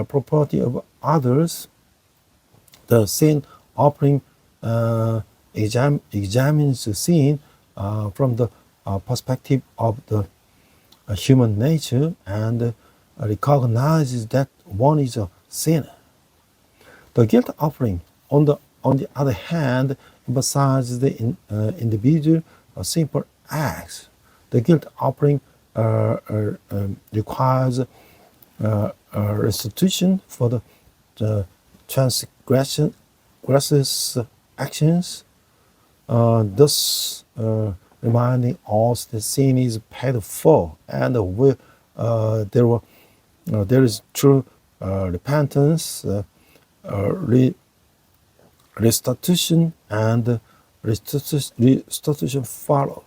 property of others, the sin offering examines the sin from the perspective of the human nature and recognizes that one is a sinner. The guilt offering, on the other hand, emphasizes the individual simple acts. The guilt offering requires restitution for the transgressions actions, thus reminding us that sin is paid for, and there is true repentance, restitution, and restitution follow.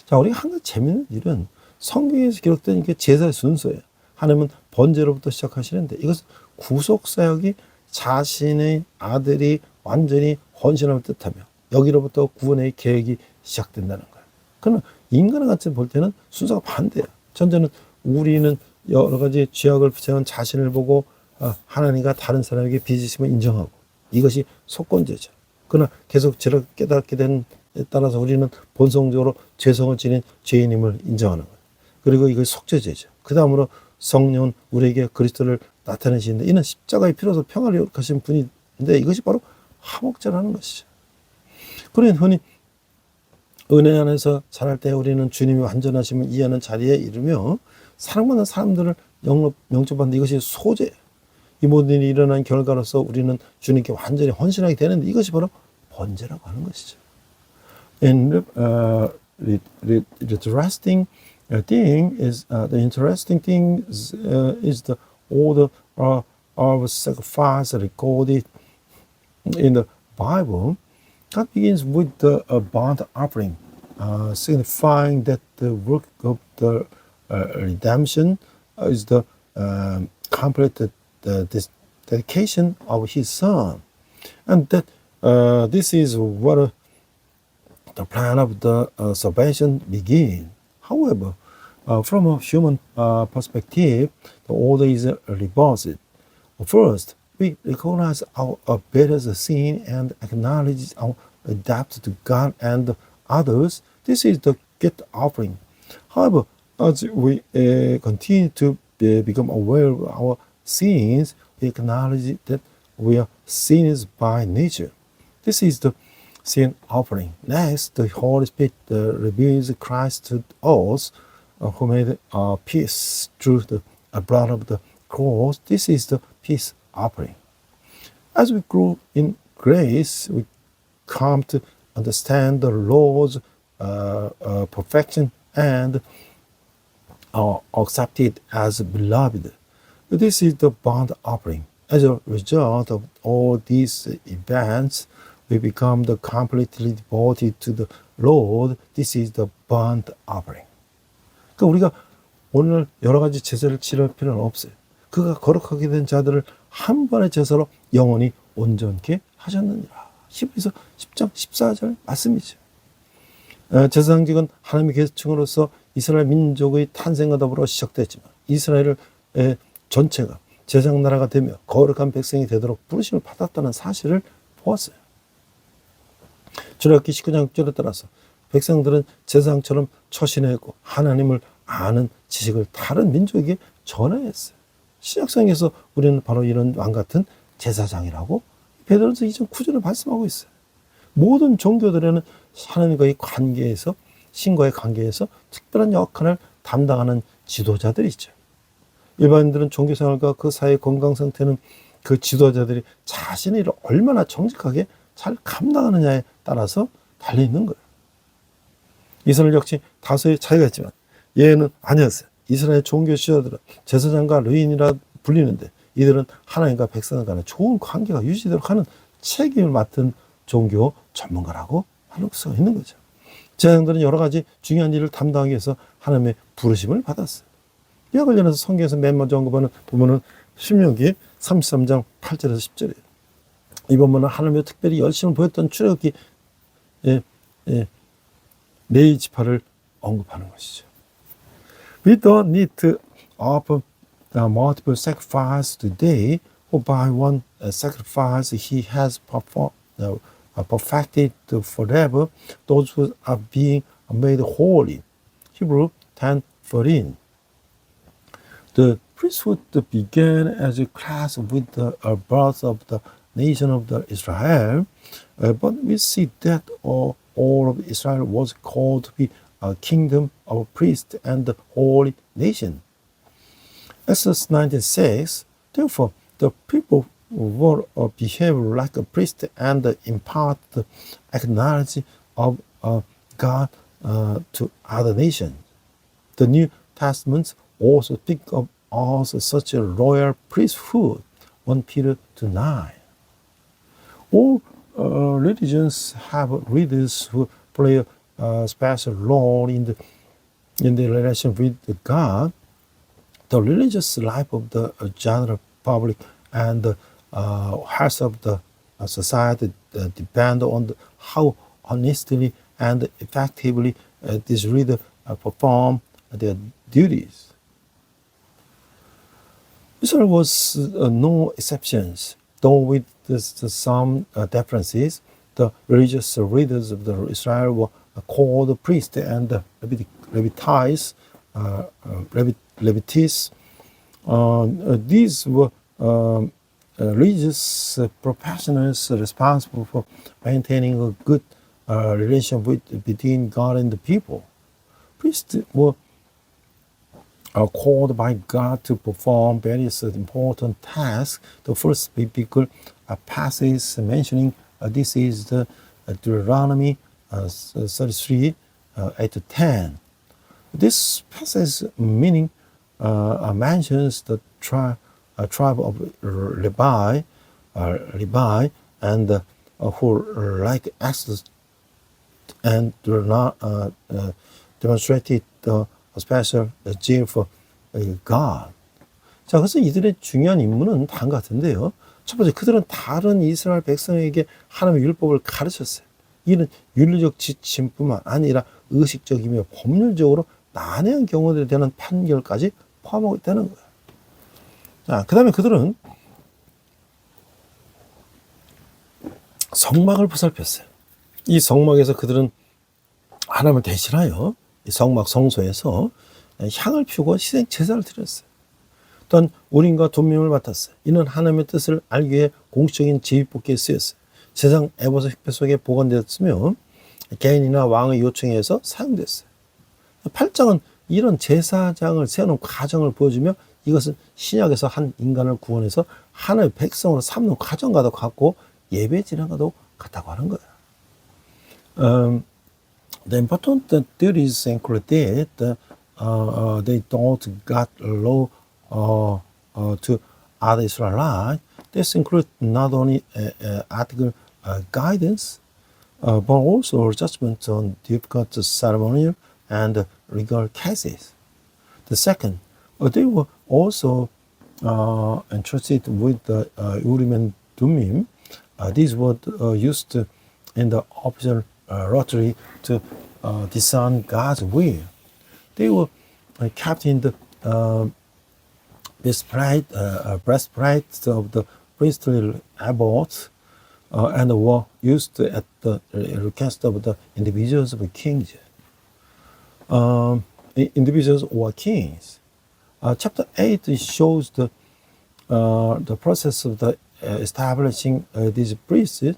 자, 우리가 항상 재밌는 일은 성경에서 기록된 이게 제사의 순서예요. 하나님은 번제로부터 시작하시는데 이것은 구속사역이 자신의 아들이 완전히 헌신함을 뜻하며 여기로부터 구원의 계획이 시작된다는 거예요. 그러나 인간의 관점 볼 때는 순서가 반대예요. 전제는 우리는 여러 가지 죄악을 범한 자신을 보고 하나님과 다른 사람에게 빚으심을 인정하고 이것이 속건제죠. 그러나 계속 죄를 깨닫게 된 따라서 우리는 본성적으로 죄성을 지닌 죄인임을 인정하는 거예요. 그리고 이것이 속죄제죠. 그 다음으로 성령은 우리에게 그리스도를 나타내시는데 이는 십자가의 피로서 평화를 이룩하신 분인데 이것이 바로 화목제라는 것이죠. 그러니 흔히 은혜 안에서 자랄 때 우리는 주님이 완전하심을 이해하는 자리에 이르며 사랑받는 사람들을 영접받는 이것이 소재예요. 이 모든 일이 일어난 결과로서 우리는 주님께 완전히 헌신하게 되는데 이것이 바로 번제라고 하는 것이죠. And the interesting thing is the order of sacrifice recorded in the Bible. God begins with the burnt offering, signifying that the work of the redemption is the complete dedication of His Son, and that this is what the plan of the salvation begins. However, from a human perspective, the order is reversed. First, we recognize our better sin and acknowledge our debt to God and others. This is the gift offering. However, as we continue to become aware of our sins, we acknowledge that we are sinners by nature. This is the sin offering. Next, the Holy Spirit reveals Christ to us, who made peace through the blood of the cross. This is the peace offering. As we grow in grace, we come to understand the Lord's perfection and are accepted as beloved. This is the burnt offering. As a result of all these events, we become completely devoted to the Lord. This is the burnt offering. 그러니까 우리가 오늘 여러 가지 제사를 치를 필요는 없어요. 그가 거룩하게 된 자들을 한 번의 제사로 영원히 온전케 하셨느니라. 히브리서 10장 14절 말씀이죠. 제사장직은 하나님의 계층으로서 이스라엘 민족의 탄생과 더불어 시작됐지만 이스라엘 전체가 제사장 나라가 되며 거룩한 백성이 되도록 부르심을 받았다는 사실을 보았어요. 출애굽기 19장 6절에 따라서 백성들은 제사장처럼 처신했고 하나님을 아는 지식을 다른 민족에게 전해야 했어요. 신약성에서 우리는 바로 이런 왕 같은 제사장이라고 베드로서 2장 9절을 말씀하고 있어요. 모든 종교들에는 하나님과의 관계에서 신과의 관계에서 특별한 역할을 담당하는 지도자들이 있죠. 일반인들은 종교생활과 그 사회의 건강 상태는 그 지도자들이 자신의 일을 얼마나 정직하게 잘 감당하느냐에 따라서 달려있는 거예요. 이스라엘 역시 다소의 차이가 있지만 얘는 아니었어요. 이스라엘 종교 지도자들은 제사장과 레위인이라 불리는데 이들은 하나님과 백성 간의 좋은 관계가 유지되도록 하는 책임을 맡은 종교 전문가라고 할 수가 있는 거죠. 제사장들은 여러 가지 중요한 일을 담당하기 위해서 하나님의 부르심을 받았어요. 이와 관련해서 성경에서 맨 먼저 언급하는 부분은 신명기 33장 8절에서 10절이에요. 이 부분은 하나님의 특별히 열심을 보였던 출애굽기 레위 지파를 언급하는 것이죠. We don't need to offer multiple sacrifices today, for by one sacrifice he has perfected forever those who are being made holy. Hebrew 10:13. The priesthood began as a class with the birth of the nation of the Israel, but we see that all of Israel was called to be a kingdom of priests and the holy nation. Exodus 19:6. Therefore, the people were behave like a priest and impart the acknowledgement of God to other nations. The New Testament also speaks of us such a royal priesthood. 1 Peter 2:9. All religions have leaders who play a special role in the relation with God. The religious life of the general public and the health of the society depend on how honestly and effectively these leaders perform their duties. Israel was no exceptions, though with some differences. The religious leaders of the Israel were called priests and Levites. These were religious professionals responsible for maintaining a good relation between God and the people. Priests were called by God to perform various important tasks. The first biblical passage mentioning this is the Deuteronomy 33, 8-10. This passage meaning mentions the tribe of Levi, and who like Exodus and demonstrated a special zeal for God. 자, 그래서 이들의 중요한 임무는 다음 같은데요. 첫 번째, 그들은 다른 이스라엘 백성에게 하나님의 율법을 가르쳤어요. 이는 윤리적 지침뿐만 아니라 의식적이며 법률적으로 난해한 경우에 대한 판결까지 포함하고 있다는 거예요. 자, 그 다음에 그들은 성막을 보살폈어요. 이 성막에서 그들은 하나님을 대신하여 이 성막 성소에서 향을 피우고 희생 제사를 드렸어요. 또한 우림과 둠밈을 맡았어요. 이는 하나님의 뜻을 알기 위해 공식적인 제비뽑기에 쓰였어요. 세상 에버서 휘패 속에 보관되었으며 개인이나 왕의 요청에 의해서 사용됐어요. 8장은 이런 제사장을 세우는 과정을 보여주며 이것은 신약에서 한 인간을 구원해서 하나님의 백성으로 삼는 과정과도 같고 예배 진행과도 같다고 하는 거예요. The important duties included they taught God's law to other Israelites. This includes not only ethical guidance, but also judgment on difficult ceremonial and legal cases. The second, they were also entrusted with the Urim and Thummim. These were used in the official rotary to discern God's will. They were kept in the breastplate of the priestly abbot and were used at the request of the individuals of kings. Individuals or kings. Chapter 8 shows the process of the establishing these priests,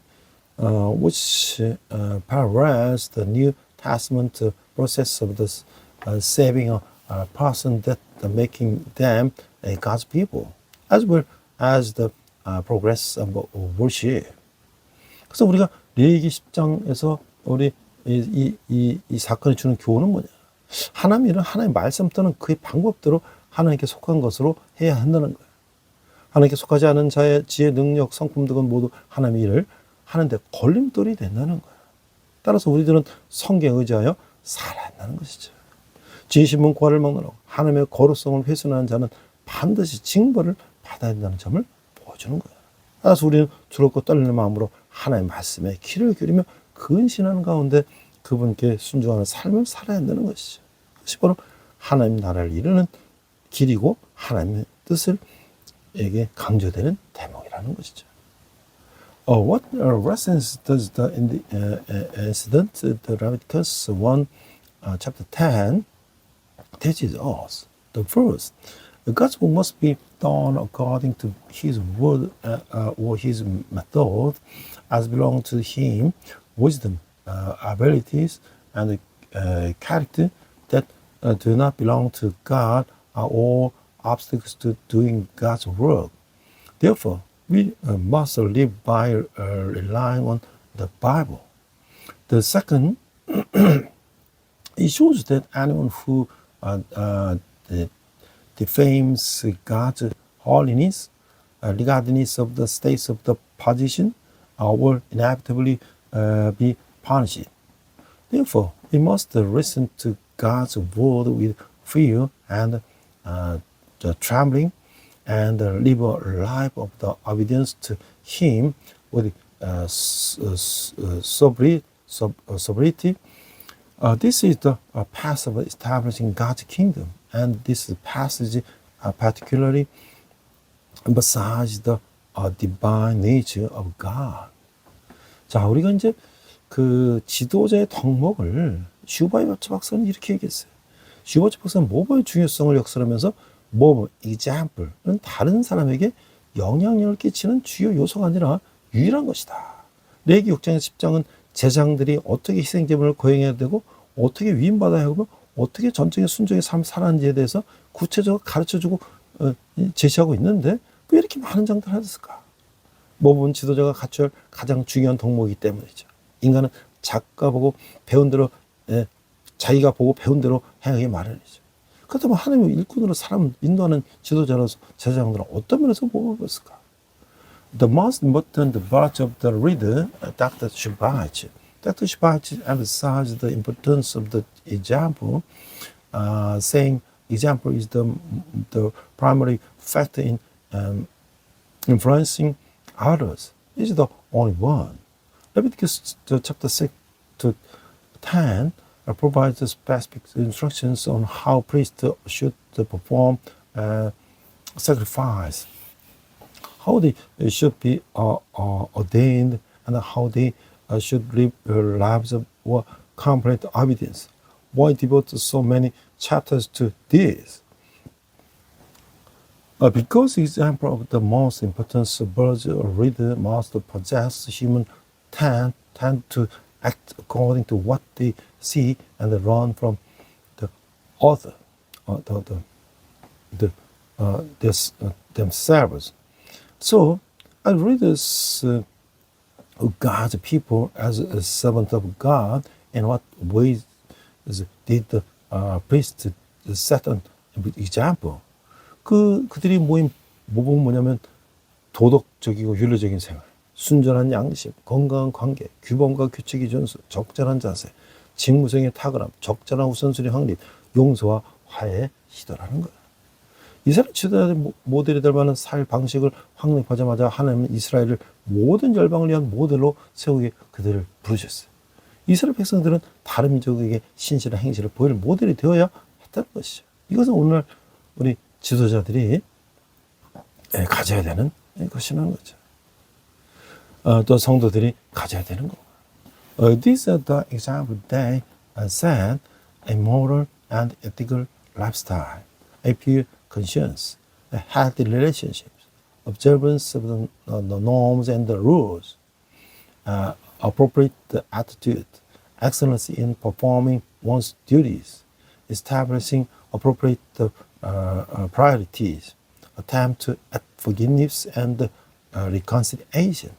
which parallels the New Testament process of the saving a person, that making them God's people, as well as the progress of worship. 그래서 우리가 레위기 10장에서 우리 이 사건이 주는 교훈은 뭐냐? 하나님 일은 하나님의 말씀 또는 그의 방법대로 하나님께 속한 것으로 해야 한다는 거예요. 하나님께 속하지 않은 자의 지혜, 능력, 성품 등은 모두 하나님의 일을 하는데 걸림돌이 된다는 거예요. 따라서 우리들은 성경에 의지하여 살아야 한다는 것이죠. 진심은 과를 먹느라고 하나님의 거룩성을 훼손하는 자는 반드시 징벌을 받아야 된다는 점을 보여주는 거예요. 따라서 우리는 두렵고 떨리는 마음으로 하나님의 말씀에 귀를 기울이며 근신하는 가운데 그분께 순종하는 삶을 살아야 한다는 것이죠. 그것이 바로 하나님 나라를 이루는 길이고 하나님의 뜻을 에게 강조되는 대목이라는 것이죠. What lessons does the incident, the Leviticus 1, chapter 10, teaches us? The first, the gospel must be done according to His word or His method, as belong to Him, wisdom, abilities, and character that do not belong to God are all obstacles to doing God's work. Therefore, we must live by relying on the Bible. The second, it shows that anyone who defames God's holiness, regardless of the states of the position, will inevitably be punished. Therefore, we must listen to God's word with fear and the trembling, and live a life of the obedience to Him with sobriety. This is the path of establishing God's kingdom, and this passage particularly emphasizes the divine nature of God. 자, 우리가 이제 그 지도자의 덕목을 슈바이처 박사는 이렇게 얘기했어요. 슈바이처 박사는 모범의 중요성을 역설하면서 모범, example는 다른 사람에게 영향력을 끼치는 주요 요소가 아니라 유일한 것이다. 레위기 6장에서 10장은 제장들이 어떻게 희생제물을 거행해야 되고 어떻게 위임받아야 하고 어떻게 전적인 순종의 삶을 살아가는지에 대해서 구체적으로 가르쳐주고 제시하고 있는데 왜 이렇게 많은 장들을 했을까? 모범 지도자가 갖춰야 할 가장 중요한 덕목이기 때문이죠. 인간은 자기가 보고 배운 대로 자기가 보고 배운 대로 행하기 마련이죠. 그렇다면 하나님의 일꾼으로 사람을 인도하는 지도자로서 제사장들은 어떤 면에서 뭐가 있을까? The most important virtue of the reader, Dr. Schweitzer. Dr. Schweitzer emphasized the importance of the example, saying example is the primary factor in influencing others. It is the only one. Leviticus chapter 6 to 10 provides specific instructions on how priests should perform sacrifice, how they should be ordained, and how they should live their lives of complete obedience. Why devote so many chapters to this? Because the example of the most important virtue or reader must possess human tend to act according to what they see and learn from the author, themselves. So, I read this God's people as a servant of God, in what ways did the priest set an example? 그들이 모범은 뭐냐면 도덕적이고 윤리적인 생활, 순전한 양심, 건강한 관계, 규범과 규칙의 준수, 적절한 자세, 직무성의 탁월함, 적절한 우선순위 확립, 용서와 화해의 시도라는 거예요. 이스라엘 지도자의 모델이 될 만한 살 방식을 확립하자마자 하나님은 이스라엘을 모든 열방을 위한 모델로 세우게 그들을 부르셨어요. 이스라엘 백성들은 다른 민족에게 신실한 행실을 보일 모델이 되어야 했다는 것이죠. 이것은 오늘날 우리 지도자들이 가져야 되는 것이라는 거죠. 또 성도들이 가져야 되는 거고. These are the example they set a moral and ethical lifestyle, a pure conscience, a healthy relationships, observance of the norms and the rules, appropriate attitude, excellence in performing one's duties, establishing appropriate priorities, attempt to act forgiveness and reconciliation.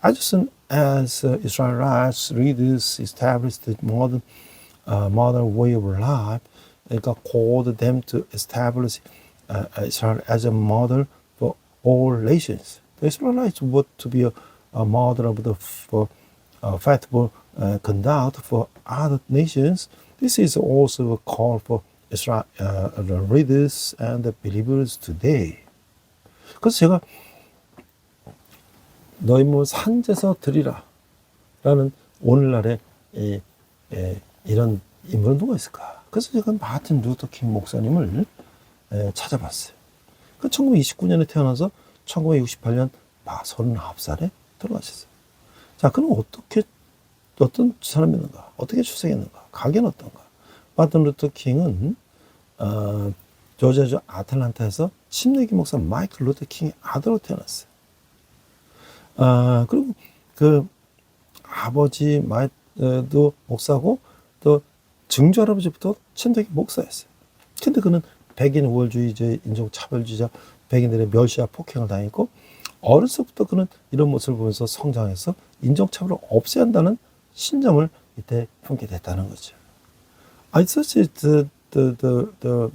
As soon as Israelites leaders established the modern way of life, God called them to establish Israel as a model for all nations. The Israelites were to be a model for faithful conduct for other nations. This is also a call for Israel readers and the believers today. 그래서 제가 너희 몸을 산제서 드리라 라는 오늘날의 이런 인물은 누가 있을까? 그래서 제가 마틴 루터 킹 목사님을 찾아봤어요. 그 1929년에 태어나서 1968년 39살에 돌아가셨어요. 자, 그럼 어떤 사람이었는가? 어떻게 출생했는가? 가계는 어떤가? 마틴 루터 킹은 조지아주 아틀란타에서 침례기 목사 마이클 루터 킹의 아들로 태어났어요. 그리고 그 아버지 도 목사고 또 증조 할아버지부터 침례기 목사였어요. 근데 그는 백인 우월주의자, 인종차별주의자, 백인들의 멸시와 폭행을 당했고 어려서부터 그는 이런 모습을 보면서 성장해서 인종차별을 없애야 한다는 신념을 이때 품게 됐다는 거죠. I such as the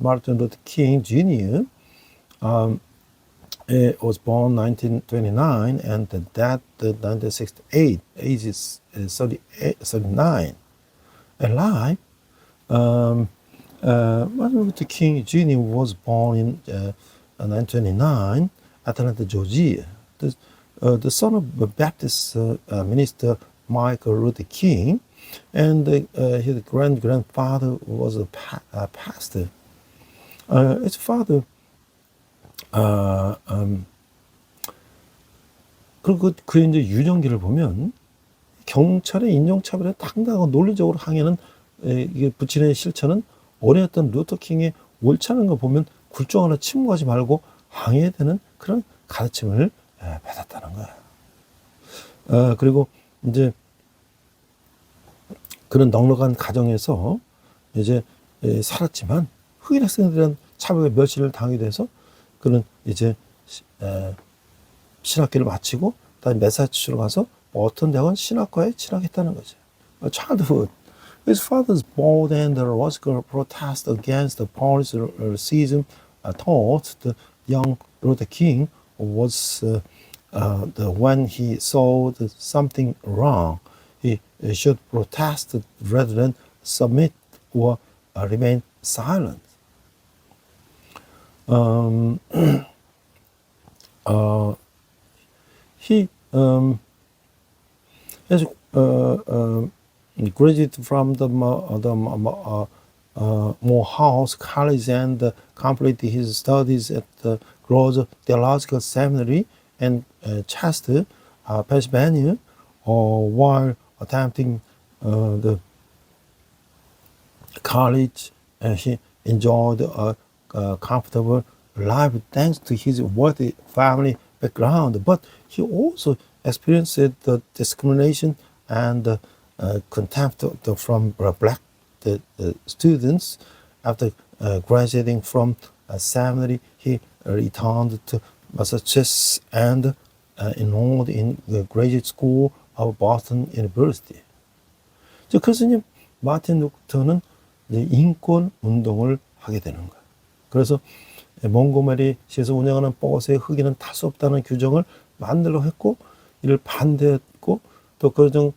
Martin Luther King Jr. Was born 1929 and died 1968, ages 39. Alive, Martin Luther King Jr. was born in 1929, Atlanta, Georgia. The son of Baptist minister Michael Luther King, and his grandfather was a pastor. His father, 그리고 그 이제 유년기를 보면 경찰의 인종차별에 당당하고 논리적으로 항의하는 이게 부친의 실천은 어린했던 루터킹의 옳지 않은 걸 보면 굴종하나 침묵하지 말고 항의해야 되는 그런 가르침을 받았다는 거야. 그리고 이제 그런 넉넉한 가정에서 이제 살았지만 흑인 학생들은 차별과 멸시를 당하게 돼서 그는 이제 신학교를 마치고 다음에 매사추set츠로 가서 어떤 대학원 신학과에 진학했다는 거죠. Childhood. His father's bold and logical protest against the police racism taught the young Luther King was when he saw something wrong, he should protest rather than submit or remain silent. He has graduated from the Morehouse College and completed his studies at the Gross Theological Seminary in Chester, Pennsylvania, while attempting the college. He enjoyed a comfortable life thanks to his wealthy family background, but he also experienced the discrimination and contempt from black students. After graduating from seminary, he returned to Massachusetts and enrolled in the graduate school of Boston University. 그래서 이제 마틴 루터는 인권 운동을 하게 되는 거예요. 그래서 몽고메리 시에서 운영하는 버스에 흑인은 탈 수 없다는 규정을 만들려 했고 이를 반대했고 또 그중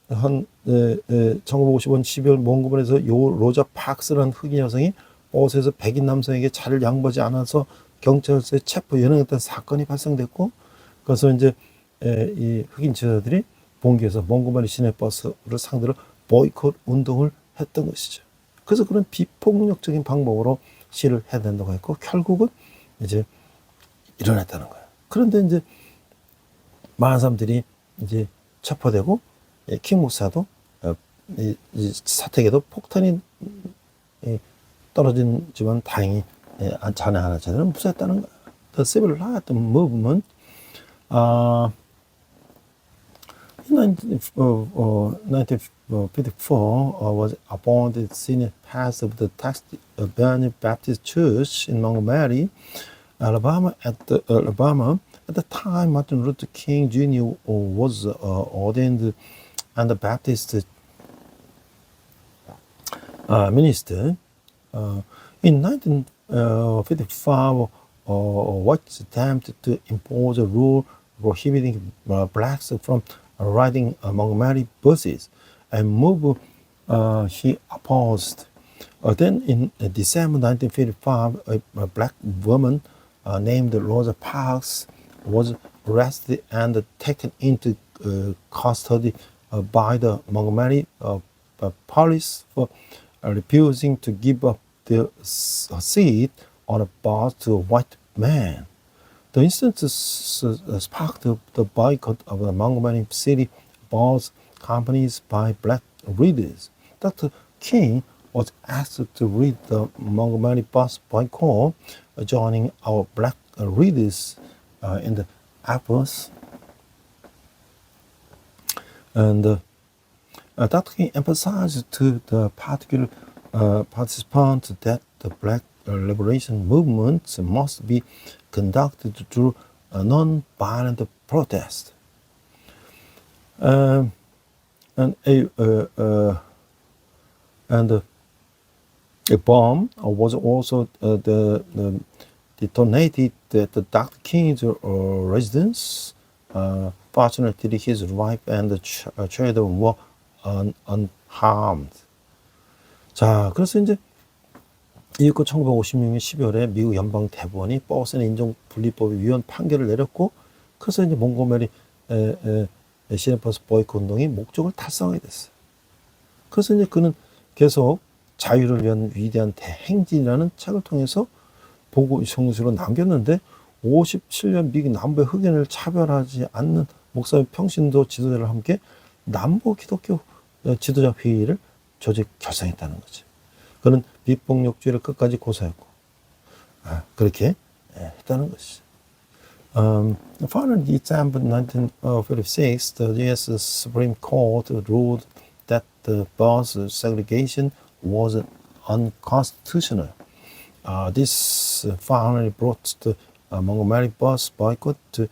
한 1955년 12월 몽고메리에서 요 로자 박스라는 흑인 여성이 버스에서 백인 남성에게 자리를 양보하지 않아서 경찰서에 체포 연행했던 사건이 발생됐고 그래서 이제 이 흑인 지도자들이 본교에서 몽고메리 시내 버스를 상대로 보이콧 운동을 했던 것이죠. 그래서 그런 비폭력적인 방법으로 시를 해야 된다고 했고 결국은 이제 일어났다는 거예요. 그런데 이제 많은 사람들이 이제 체포되고 킹 목사도 이 사택에도 폭탄이 떨어지지만 다행히 자네 하나 자네는 무사했다는 거예요. The Civil Rights Movement in 1954 was appointed senior pastor of the Taxi Baptist Church in Montgomery, Alabama. At the time, Martin Luther King Jr. was ordained Anabaptist minister. In 1955, White's attempt to impose a rule prohibiting blacks from riding Montgomery buses, a move he opposed. Then in December 1955, a black woman named Rosa Parks was arrested and taken into custody by the Montgomery police for refusing to give up their seat on a bus to a white man. The incident sparked the boycott of the Montgomery City bus companies by black readers. Dr. King was asked to read the Montgomery bus boycott, joining our black readers in the efforts. And Dr. King emphasized to the particular participants that the black liberation movement must be conducted through a non-violent protest. And a bomb was also detonated at the Dr. King's residence. Fortunately, his wife and the children were unharmed. 자, 그래서 이제 이후 1956년 12월에 미국 연방 대법원이 버스 인종 분리법에 위헌 판결을 내렸고, 그래서 이제 몽고메리 시내버스 보이콧 운동이 목적을 달성하게 됐어요. 그래서 이제 그는 계속 자유를 위한 위대한 대행진이라는 책을 통해서 보고 성수로 남겼는데, 57년 미국 남부의 흑인을 차별하지 않는 목사의 평신도 지도자를 함께 남부 기독교 지도자 회의를 조직 결성했다는 거죠. 그는 비폭력주의를 끝까지 고사했고, 그렇게 했다는 것이죠. Finally, December 1956, the U.S. Supreme Court ruled that the bus segregation was unconstitutional. This finally brought the Montgomery bus boycott to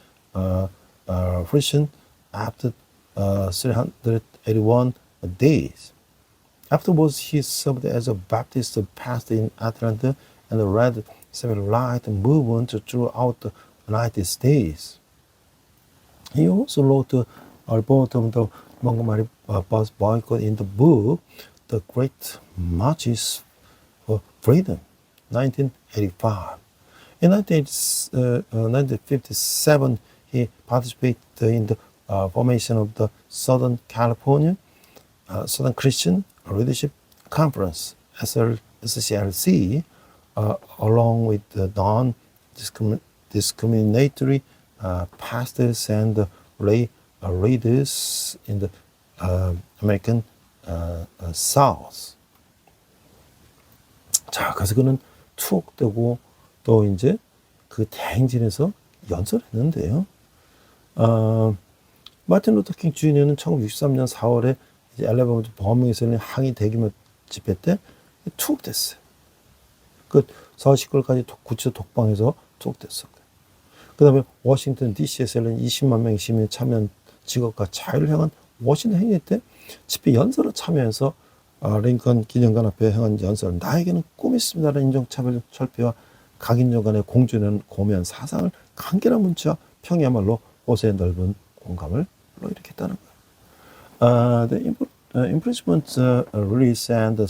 fruition after 381 days. Afterwards, he served as a Baptist pastor in Atlanta and led civil rights movement throughout the United States. He also wrote a report on the Montgomery bus boycott in the book The Great Marches for Freedom, 1985. In 1957, he participated in the formation of the Southern California Southern Christian Leadership Conference, SCLC, along with the non-discriminatory pastors and lay leaders in the American South. 자, 그래서 그는 투옥되고 또 이제 그 대행진에서 연설했는데요. 마틴 루터 킹 주니어는 1963년 4월에 이제 알래바마 버밍에서 열린 항의 대규모 집회 때 투옥됐어요. 그 서울 시골까지 구치소 독방에서 투옥됐어요. 그 다음에 워싱턴 DC에서 열린 20만 명의 시민이 참여한 직업과 자유를 향한 워싱턴 행위 때 집회 연설을 참여해서 링컨 기념관 앞에 행한 연설, 나에게는 꿈이 있습니다라는 인종차별 철폐와 각인종 간의 공존하는 고매한 사상을 간결한 문자와 평이야말로 옷의 넓은 공감을 불러일으켰다는 거예요. The imprisonment, release, and the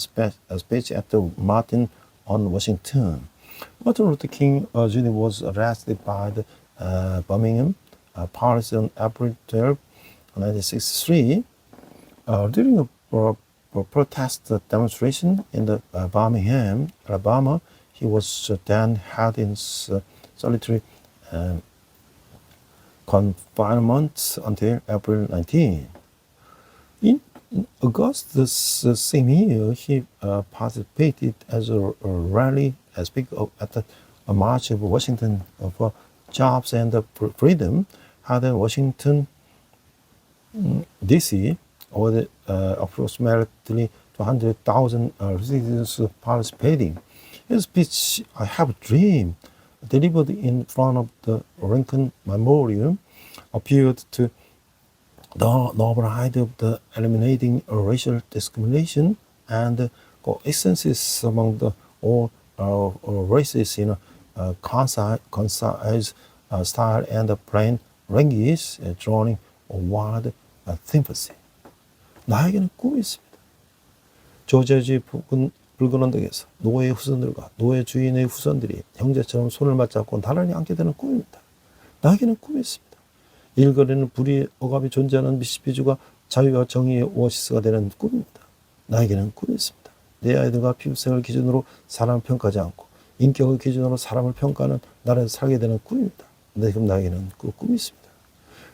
speech at the Martin on Washington. Martin Luther King Jr. was arrested by the Birmingham police on April 12, 1963. During a protest demonstration in the Birmingham, Alabama, he was then held in solitary confinement until April 19. In August this same year, he participated as a rally speaker at the March of Washington for Jobs and Freedom held in Washington, D.C., with approximately 200,000 citizens participating. His speech, I Have a Dream, delivered in front of the Lincoln Memorial, appealed to the noble idea of the eliminating racial discrimination and coexistence among the all races in a concise style and plain language, drawing wide sympathy. 나에게는 꿈이 있습니다. 조지아주의 붉은 언덕에서 노예의 후손들과 노예 주인의 후손들이 형제처럼 손을 맞잡고 나란히 앉게 되는 꿈입니다. 나에게는 꿈이 있습니다. 일거리는 불의의 억압이 존재하는 미시피주가 자유와 정의의 오아시스가 되는 꿈입니다. 나에게는 꿈이 있습니다. 내 아이들과 피부색을 기준으로 사람을 평가하지 않고 인격을 기준으로 사람을 평가하는 나라에서 살게 되는 꿈입니다. 근데 지금 나에게는 그 꿈이 있습니다.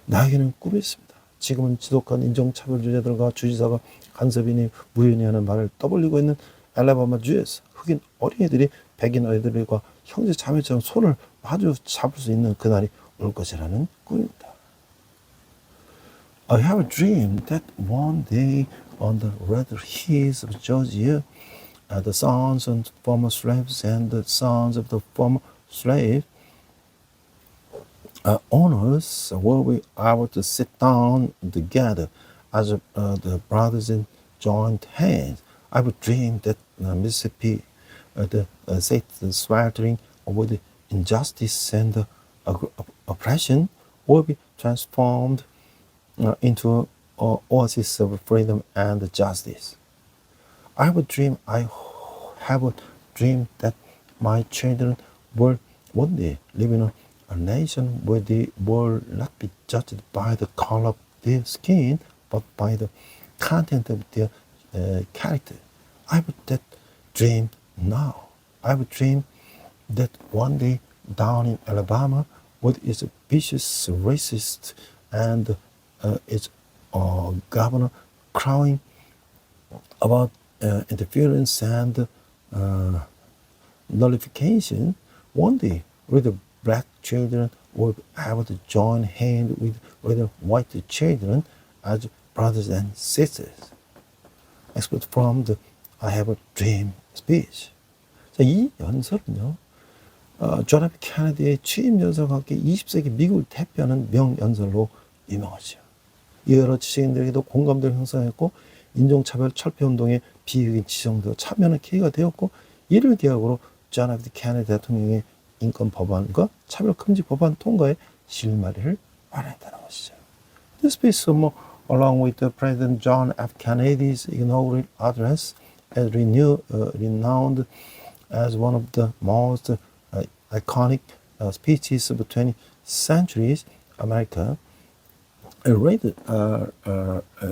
나에게는 꿈이 있습니다. 지금은 지독한 인종차별주의자들과 주지사가 간섭이니 무연히 하는 말을 떠벌리고 있는 알라바마 주에서 흑인 어린이들이 백인 어린이들과 형제 자매처럼 손을 마주 잡을 수 있는 그날이 올 것이라는 꿈입니다. I have a dream that one day on the red hills of Georgia, the sons of former slaves and the sons of the former slave owners will be able to sit down together as the brothers in joint hands. I have a dream that Mississippi, the state sweltering with injustice and oppression, will be transformed into an oasis of freedom and justice. I have a dream that my children will one day live in a nation where they will not be judged by the color of their skin, but by the content of their character. I have that dream now. I have a dream that one day down in Alabama, with its vicious racist and its governor crowing about interference and nullification, one day with the black children will be able to join hands with the white children as brothers and sisters. Expert from the I have a dream speech. 자, 이 연설은요, 존 F 케네디의 취임 연설과 함께 20세기 미국을 대표하는 명연설로 유명하죠. 여러 지식인들에게도 공감대를 형성했고 인종차별 철폐운동에 비흑인 지정되어 참여하는 계기가 되었고, 이를 계기로 존 F 케네디 대통령의 인권 법안과 차별 금지 법안 통과에 실마리를 마련했다는 것이죠. This speech, along with the President John F. Kennedy's inaugural address, is renowned as one of the most iconic speeches of the 20th century America. It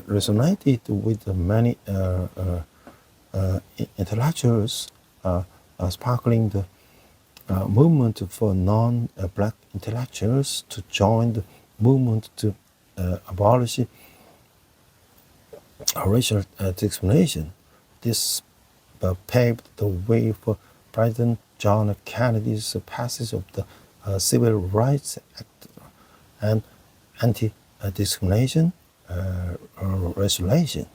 resonated with many intellectuals, sparkling the movement for non-black intellectuals to join the movement to abolish racial discrimination. This paved the way for President John F. Kennedy's passage of the Civil Rights Act and Anti-Discrimination Resolution.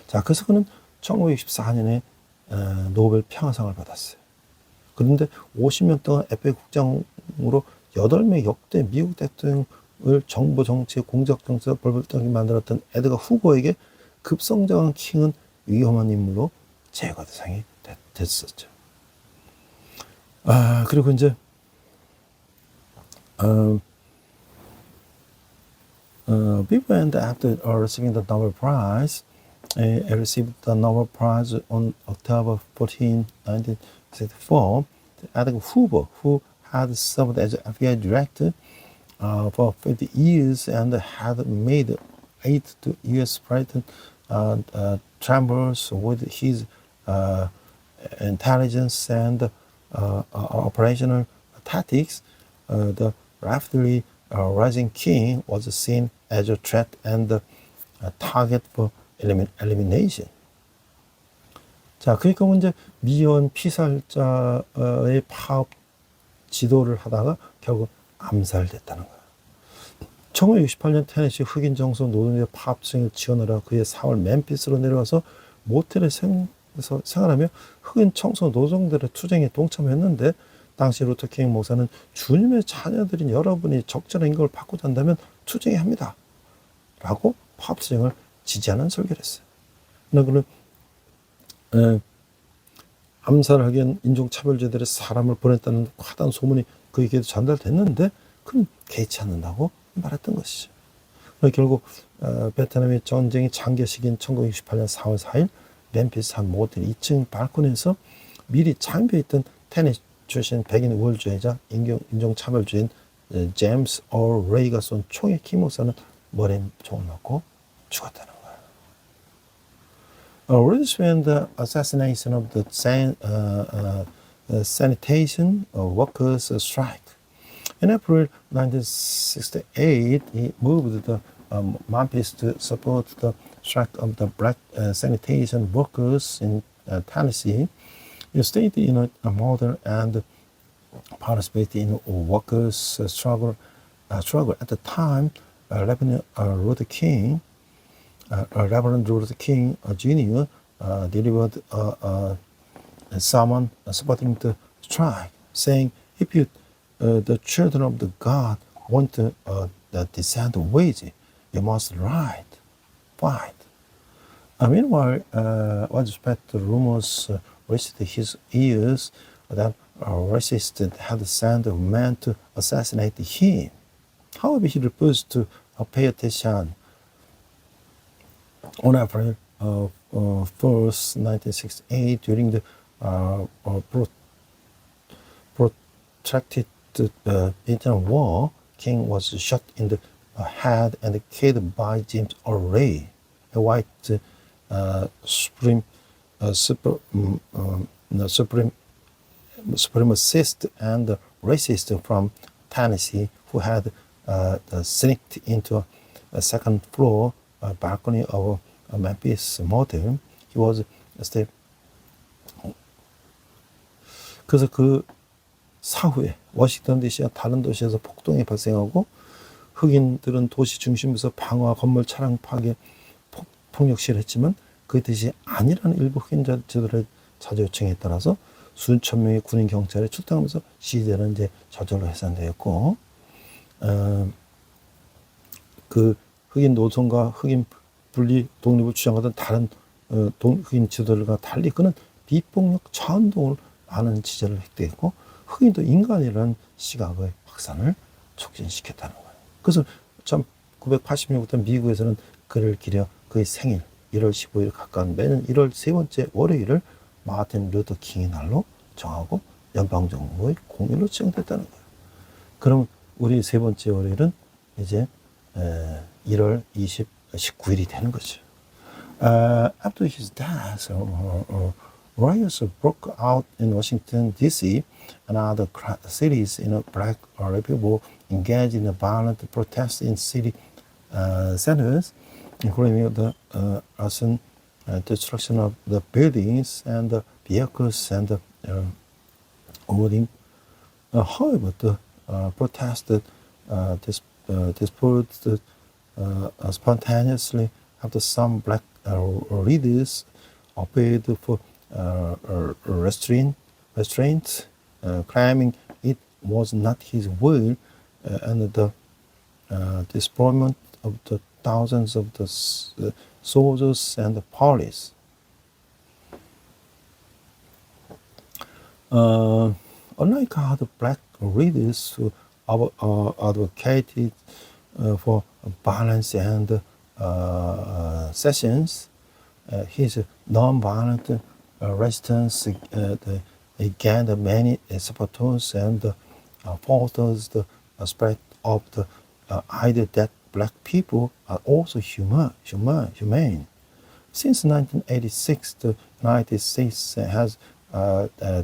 자, 그래서 그는 1964년에 노벨 평화상을 받았어요. 그런데 50년 동안 FBI 국장으로 8명 역대 미국 대통령을 정보 정치의 공작 정치에서 벌벌 만들었던 에드가 후보에게 급성장한 킹은 위험한 인물로 제거 대상이 됐었죠. 그리고 이제 before and after receiving the Nobel Prize, he received the Nobel Prize on October 14, 1964. Edgar Hoover, who had served as FBI director for 50 years and had made 8 U.S. president travels with his intelligence and operational tactics, the rapidly rising king was seen as a threat and a target for elimination. 자, 그러니까 이제 미연 피살자의 파업 지도를 하다가 결국 암살됐다는 거야. 1968년 테네시 흑인 정서 노동자 파업층을 지원하라 그의 4월 멤피스로 내려와서 모텔에 생활하며 흑인 청소 노동자들의 투쟁에 동참했는데, 당시 루터 킹 목사는 주님의 자녀들인 여러분이 적절한 임금을 받고자 한다면 투쟁해야 합니다 라고 파업투쟁을 지지하는 설교를 했어요. 그는 암살하기 위한 인종차별자들의 사람을 보냈다는 과다한 소문이 그에게도 전달됐는데 그는 개의치 않는다고 말했던 것이죠. 결국 베트남의 전쟁이 장기 시기인 1968년 4월 4일 멤피스 한 모텔 2층 발코니에서 미리 장비있던 테네시 출신 백인 우월주의자 인종차별주의인 제임스 올 레이가 쏜 총에 킴 목사는 머리에 총을 맞고 죽었다는 거예요. This when the assassination of the sanitation workers strike. In April 1968, he moved the Memphis to support the strike of the black sanitation workers in Tennessee. He stayed in a model and participated in workers' struggle. At the time, Reverend Luther King Jr. Delivered a sermon supporting the strike, saying, "If you, the children of the God, want the decent wage, you must fight." Meanwhile, widespread rumors reached his ears that racists had sent men to assassinate him. However, he refused to pay attention. On April 1st, 1968, during the protracted Vietnam War, King was shot in the head and killed by James O'Reilly, a white supremacist and racist from Tennessee who had sneaked into a second floor balcony of a Memphis motel. He was still. 그래서 그 사후에 워싱턴 DC와 다른 도시에서 폭동이 발생하고 흑인들은 도시 중심에서 방화, 건물, 차량 파괴, 폭력 시위를 했지만 그 뜻이 아니라는 일부 흑인자들의 자주 요청에 따라서 수천 명의 군인 경찰이 출동하면서 시위대는 이제 저절로 해산되었고, 그 흑인 노동과 흑인 분리 독립을 주장하던 다른 흑인 지도들과 달리 그는 비폭력 차운동을 많은 지지를 획득했고 흑인도 인간이라는 시각의 확산을 촉진시켰다는 거예요. 그래서 1980년부터 미국에서는 그를 기려 그의 생일 1월 15일 가까운 매년 1월 세 번째 월요일을 마틴 루터 킹의 날로 정하고 연방정부의 공휴일로 지정됐다는 거예요. 그럼 우리 세 번째 월요일은 이제 1월 19일이 되는 거죠. After his death, riots broke out in Washington, D.C. and other cities. Black people engaged in violent protests in city centers, including the arson, destruction of the buildings and the vehicles and looting. However, the protest dispersed spontaneously after some black leaders appealed for restraint, claiming it was not his will, and the deployment of the thousands of the soldiers and the police. Unlike other black leaders who advocated for balance and sessions, his non-violent resistance gained many supporters and fosters the spread of the idea that black people are also humane. Since 1986, the United States has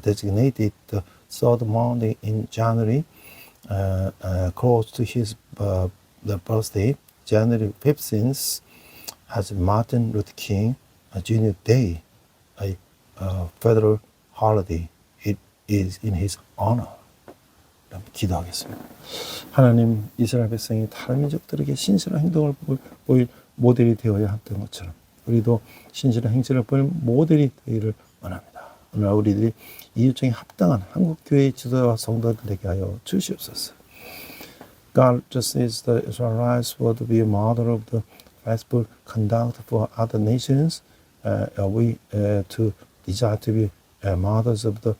designated the third Monday in January, close to his the birthday, January 15th, as Martin Luther King Jr. Day, a federal holiday. It is in his honor. 기도하겠습니다. 하나님, 이스라엘 백성이 다른 민족들에게 신실한 행동을 보일 모델이 되어야 했던 것처럼 우리도 신실한 행실을 보일 모델이 되기를 원합니다. 오늘 우리들이 이 요청에 합당한 한국교회의 지도자와 성도들 되게 하여 주시옵소서. God, just as the Israelites were to be a model of the faithful conduct for other nations, we to desire to be models of the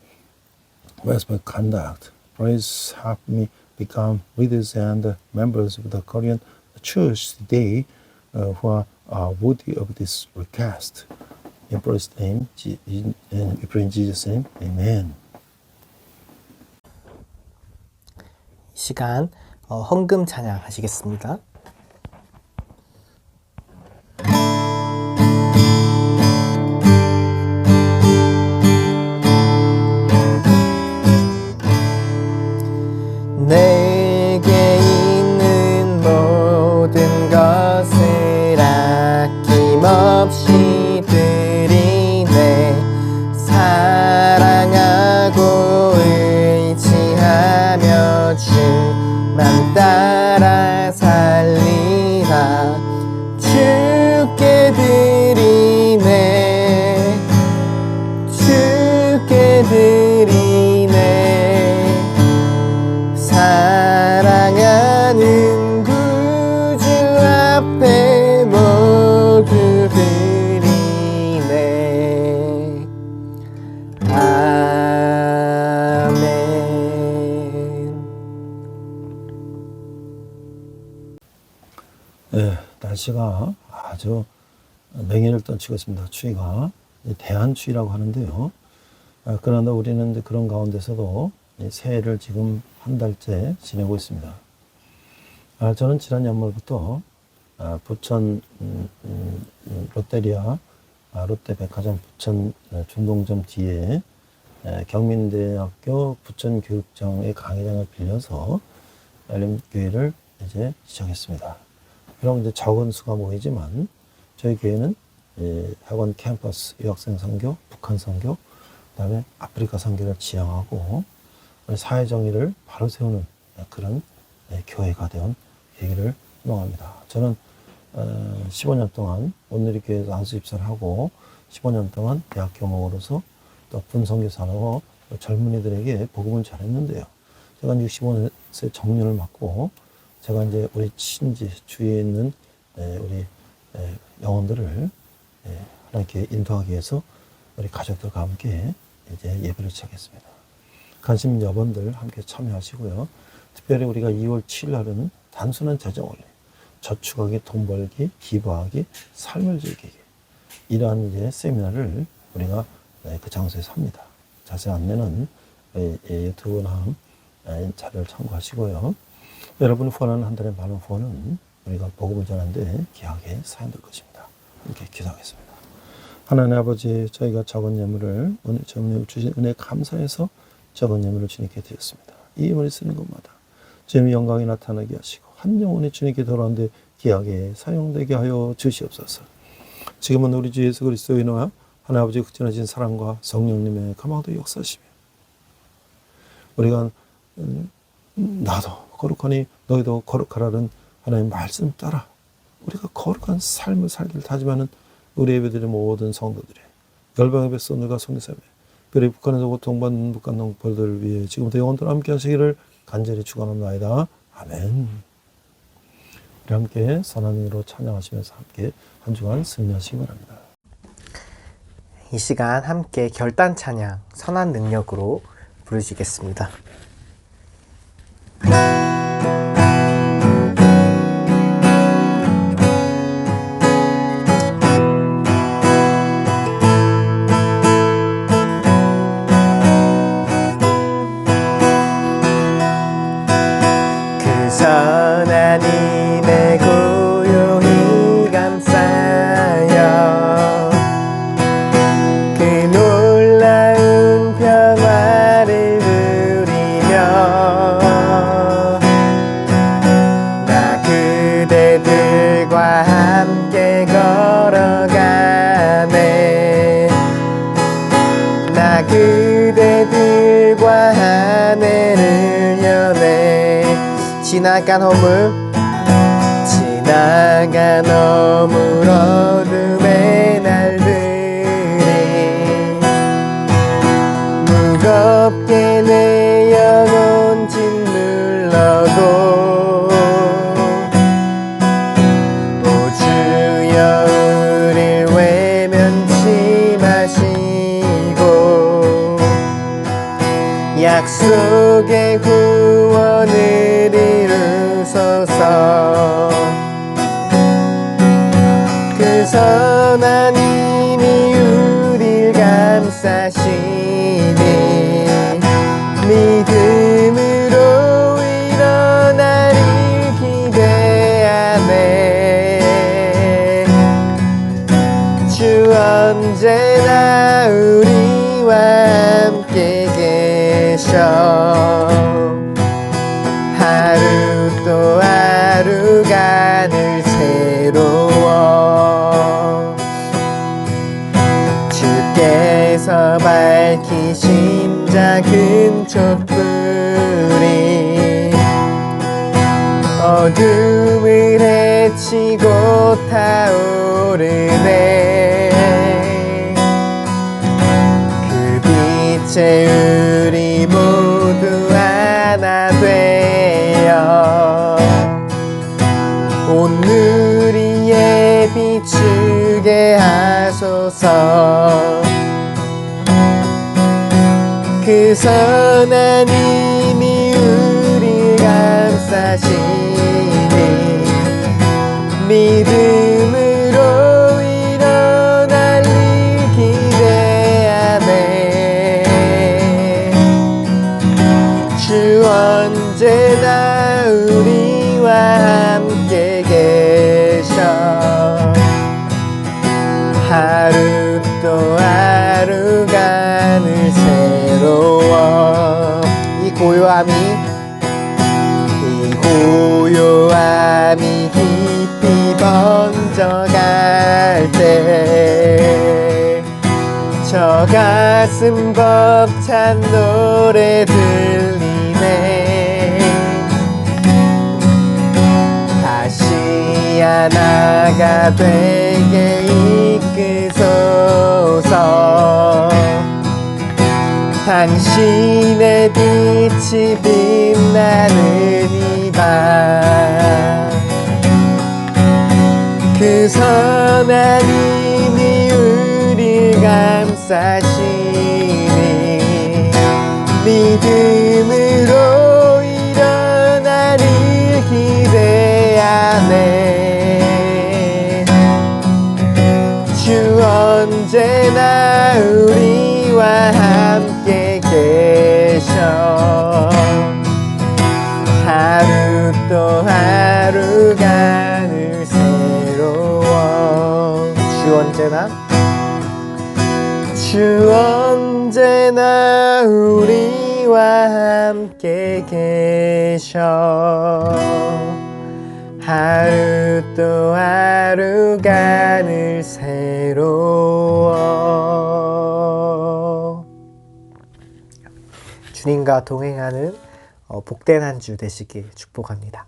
faithful conduct. Please help me become leaders and members of the Korean church today who are worthy of this request. In Christ's name, we pray in Jesus' name, Amen. 시간 헌금 찬양 하시겠습니다. 내게 있는 모든 것을 아낌없이 드리네. 사랑하고 의지하며 주만 따라 살리라. 주께 드리네. 주께 드리네. 사랑하는 구주 앞에 모두 드리네. 아멘. 네, 날씨가 아주 맹위를 떨치고 있습니다. 추위가 대한추위라고 하는데요. 그러나 우리는 이제 그런 가운데서도 새해를 지금 한 달째 지내고 있습니다. 저는 지난 연말부터 부천 롯데리아 롯데백화점 부천 중공점 뒤에 경민대학교 부천교육청의 강의장을 빌려서 열림교회를 이제 시작했습니다. 비록 이제 적은 수가 모이지만 저희 교회는 학원 캠퍼스 유학생 선교, 북한 선교, 그다음에 아프리카 선교를 지향하고 사회 정의를 바로 세우는 그런 교회가 된 계기를 희망합니다. 저는 15년 동안 온누리교회에서 안수집사를 하고 15년 동안 대학 교목으로서 또 분선교사로 젊은이들에게 복음을 전했는데요. 제가 65세 정년을 맞고 제가 이제 우리 친지 주위에 있는 우리 영혼들을 하나님께 인도하기 위해서 우리 가족들과 함께 이제 예배를 시작했습니다. 관심 있는 여러분들 함께 참여하시고요. 특별히 우리가 2월 7일 날은 단순한 재정 원리, 저축하기, 돈 벌기, 기부하기, 삶을 즐기기 이러한 이제 세미나를 우리가 그 장소에서 합니다. 자세한 안내는 유튜브나 자료를 참고하시고요. 여러분이 후원하는 한 달에 많은 후원은 우리가 복음을 전하는데 귀하게 사용될 것입니다. 이렇게 기도하겠습니다. 하나님 아버지, 저희가 적은 예물을 오늘 주님 주신 은혜 감사해서 적은 예물을 주님께 드렸습니다. 이 예물을 쓰는 것마다 주님의 영광이 나타나게 하시고 한 영혼이 주님께 돌아오는데 귀하게 사용되게 하여 주시옵소서. 지금은 우리 주 예수 그리스도의 은혜와 하나님 아버지의 극진하신 사랑과 성령님의 감화도 역사시며 우리가 나도 거룩하니 너희도 거룩하라는 하나님의 말씀 따라 우리가 거룩한 삶을 살기를 다짐하는 우리 예배드리는 모든 성도들의 열방의 백성들과 성교사회 특별히 북한에서 고통받는 북한 동포들을 위해 지금부터 영원토록 함께 하시기를 간절히 축원합니다. 아멘. 우리 함께 선한 의로 찬양하시면서 함께 한 주간 승리하시기 바랍니다. 이 시간 함께 결단 찬양 선한 능력으로 부르시겠습니다. 그 선한 힘에 고요히 감싸여 그 놀라운 평화를 누리며 나 그대들과 함께 걸어가네. 나 그대들과 한 해를 여네. 지나간 어물 어둠의 날들이 무겁게 내 영혼 짓눌러도 오 주여 우릴 외면치 마시고 약속의 구원을 이루소서. 그 선한 힘이 우릴 감싸시니 하루 또 하루가 늘 새로워 주께서 밝히신 작은 촛불이 어둠을 헤치고 타오르네 그 빛에 우리 모두 하나 되어 오늘 위에 비추게 하소서 그 선한 힘이 우리 감싸시니 믿음으로 일어날 일 기대하네 주 언제나 우리와 함께 계셔 하루 또 하루가 늘 새로워 이 고요함이 깊이 번져갈 때 저 가슴 벅찬 노래 들리네 다시 하나가 되게 이끄소서 당신의 빛이 빛나는 이 밤 그 선한 힘이 우리 감싸시니 믿음으로 일어날 일 기대하네 주 언제나 우리와 함께 계셔 하루 또 하루가 늘 새로워 주 언제나 우리와 함께 계셔 하루 또 하루가 늘 새로워 주님과 동행하는 복된 한 주 되시길 축복합니다.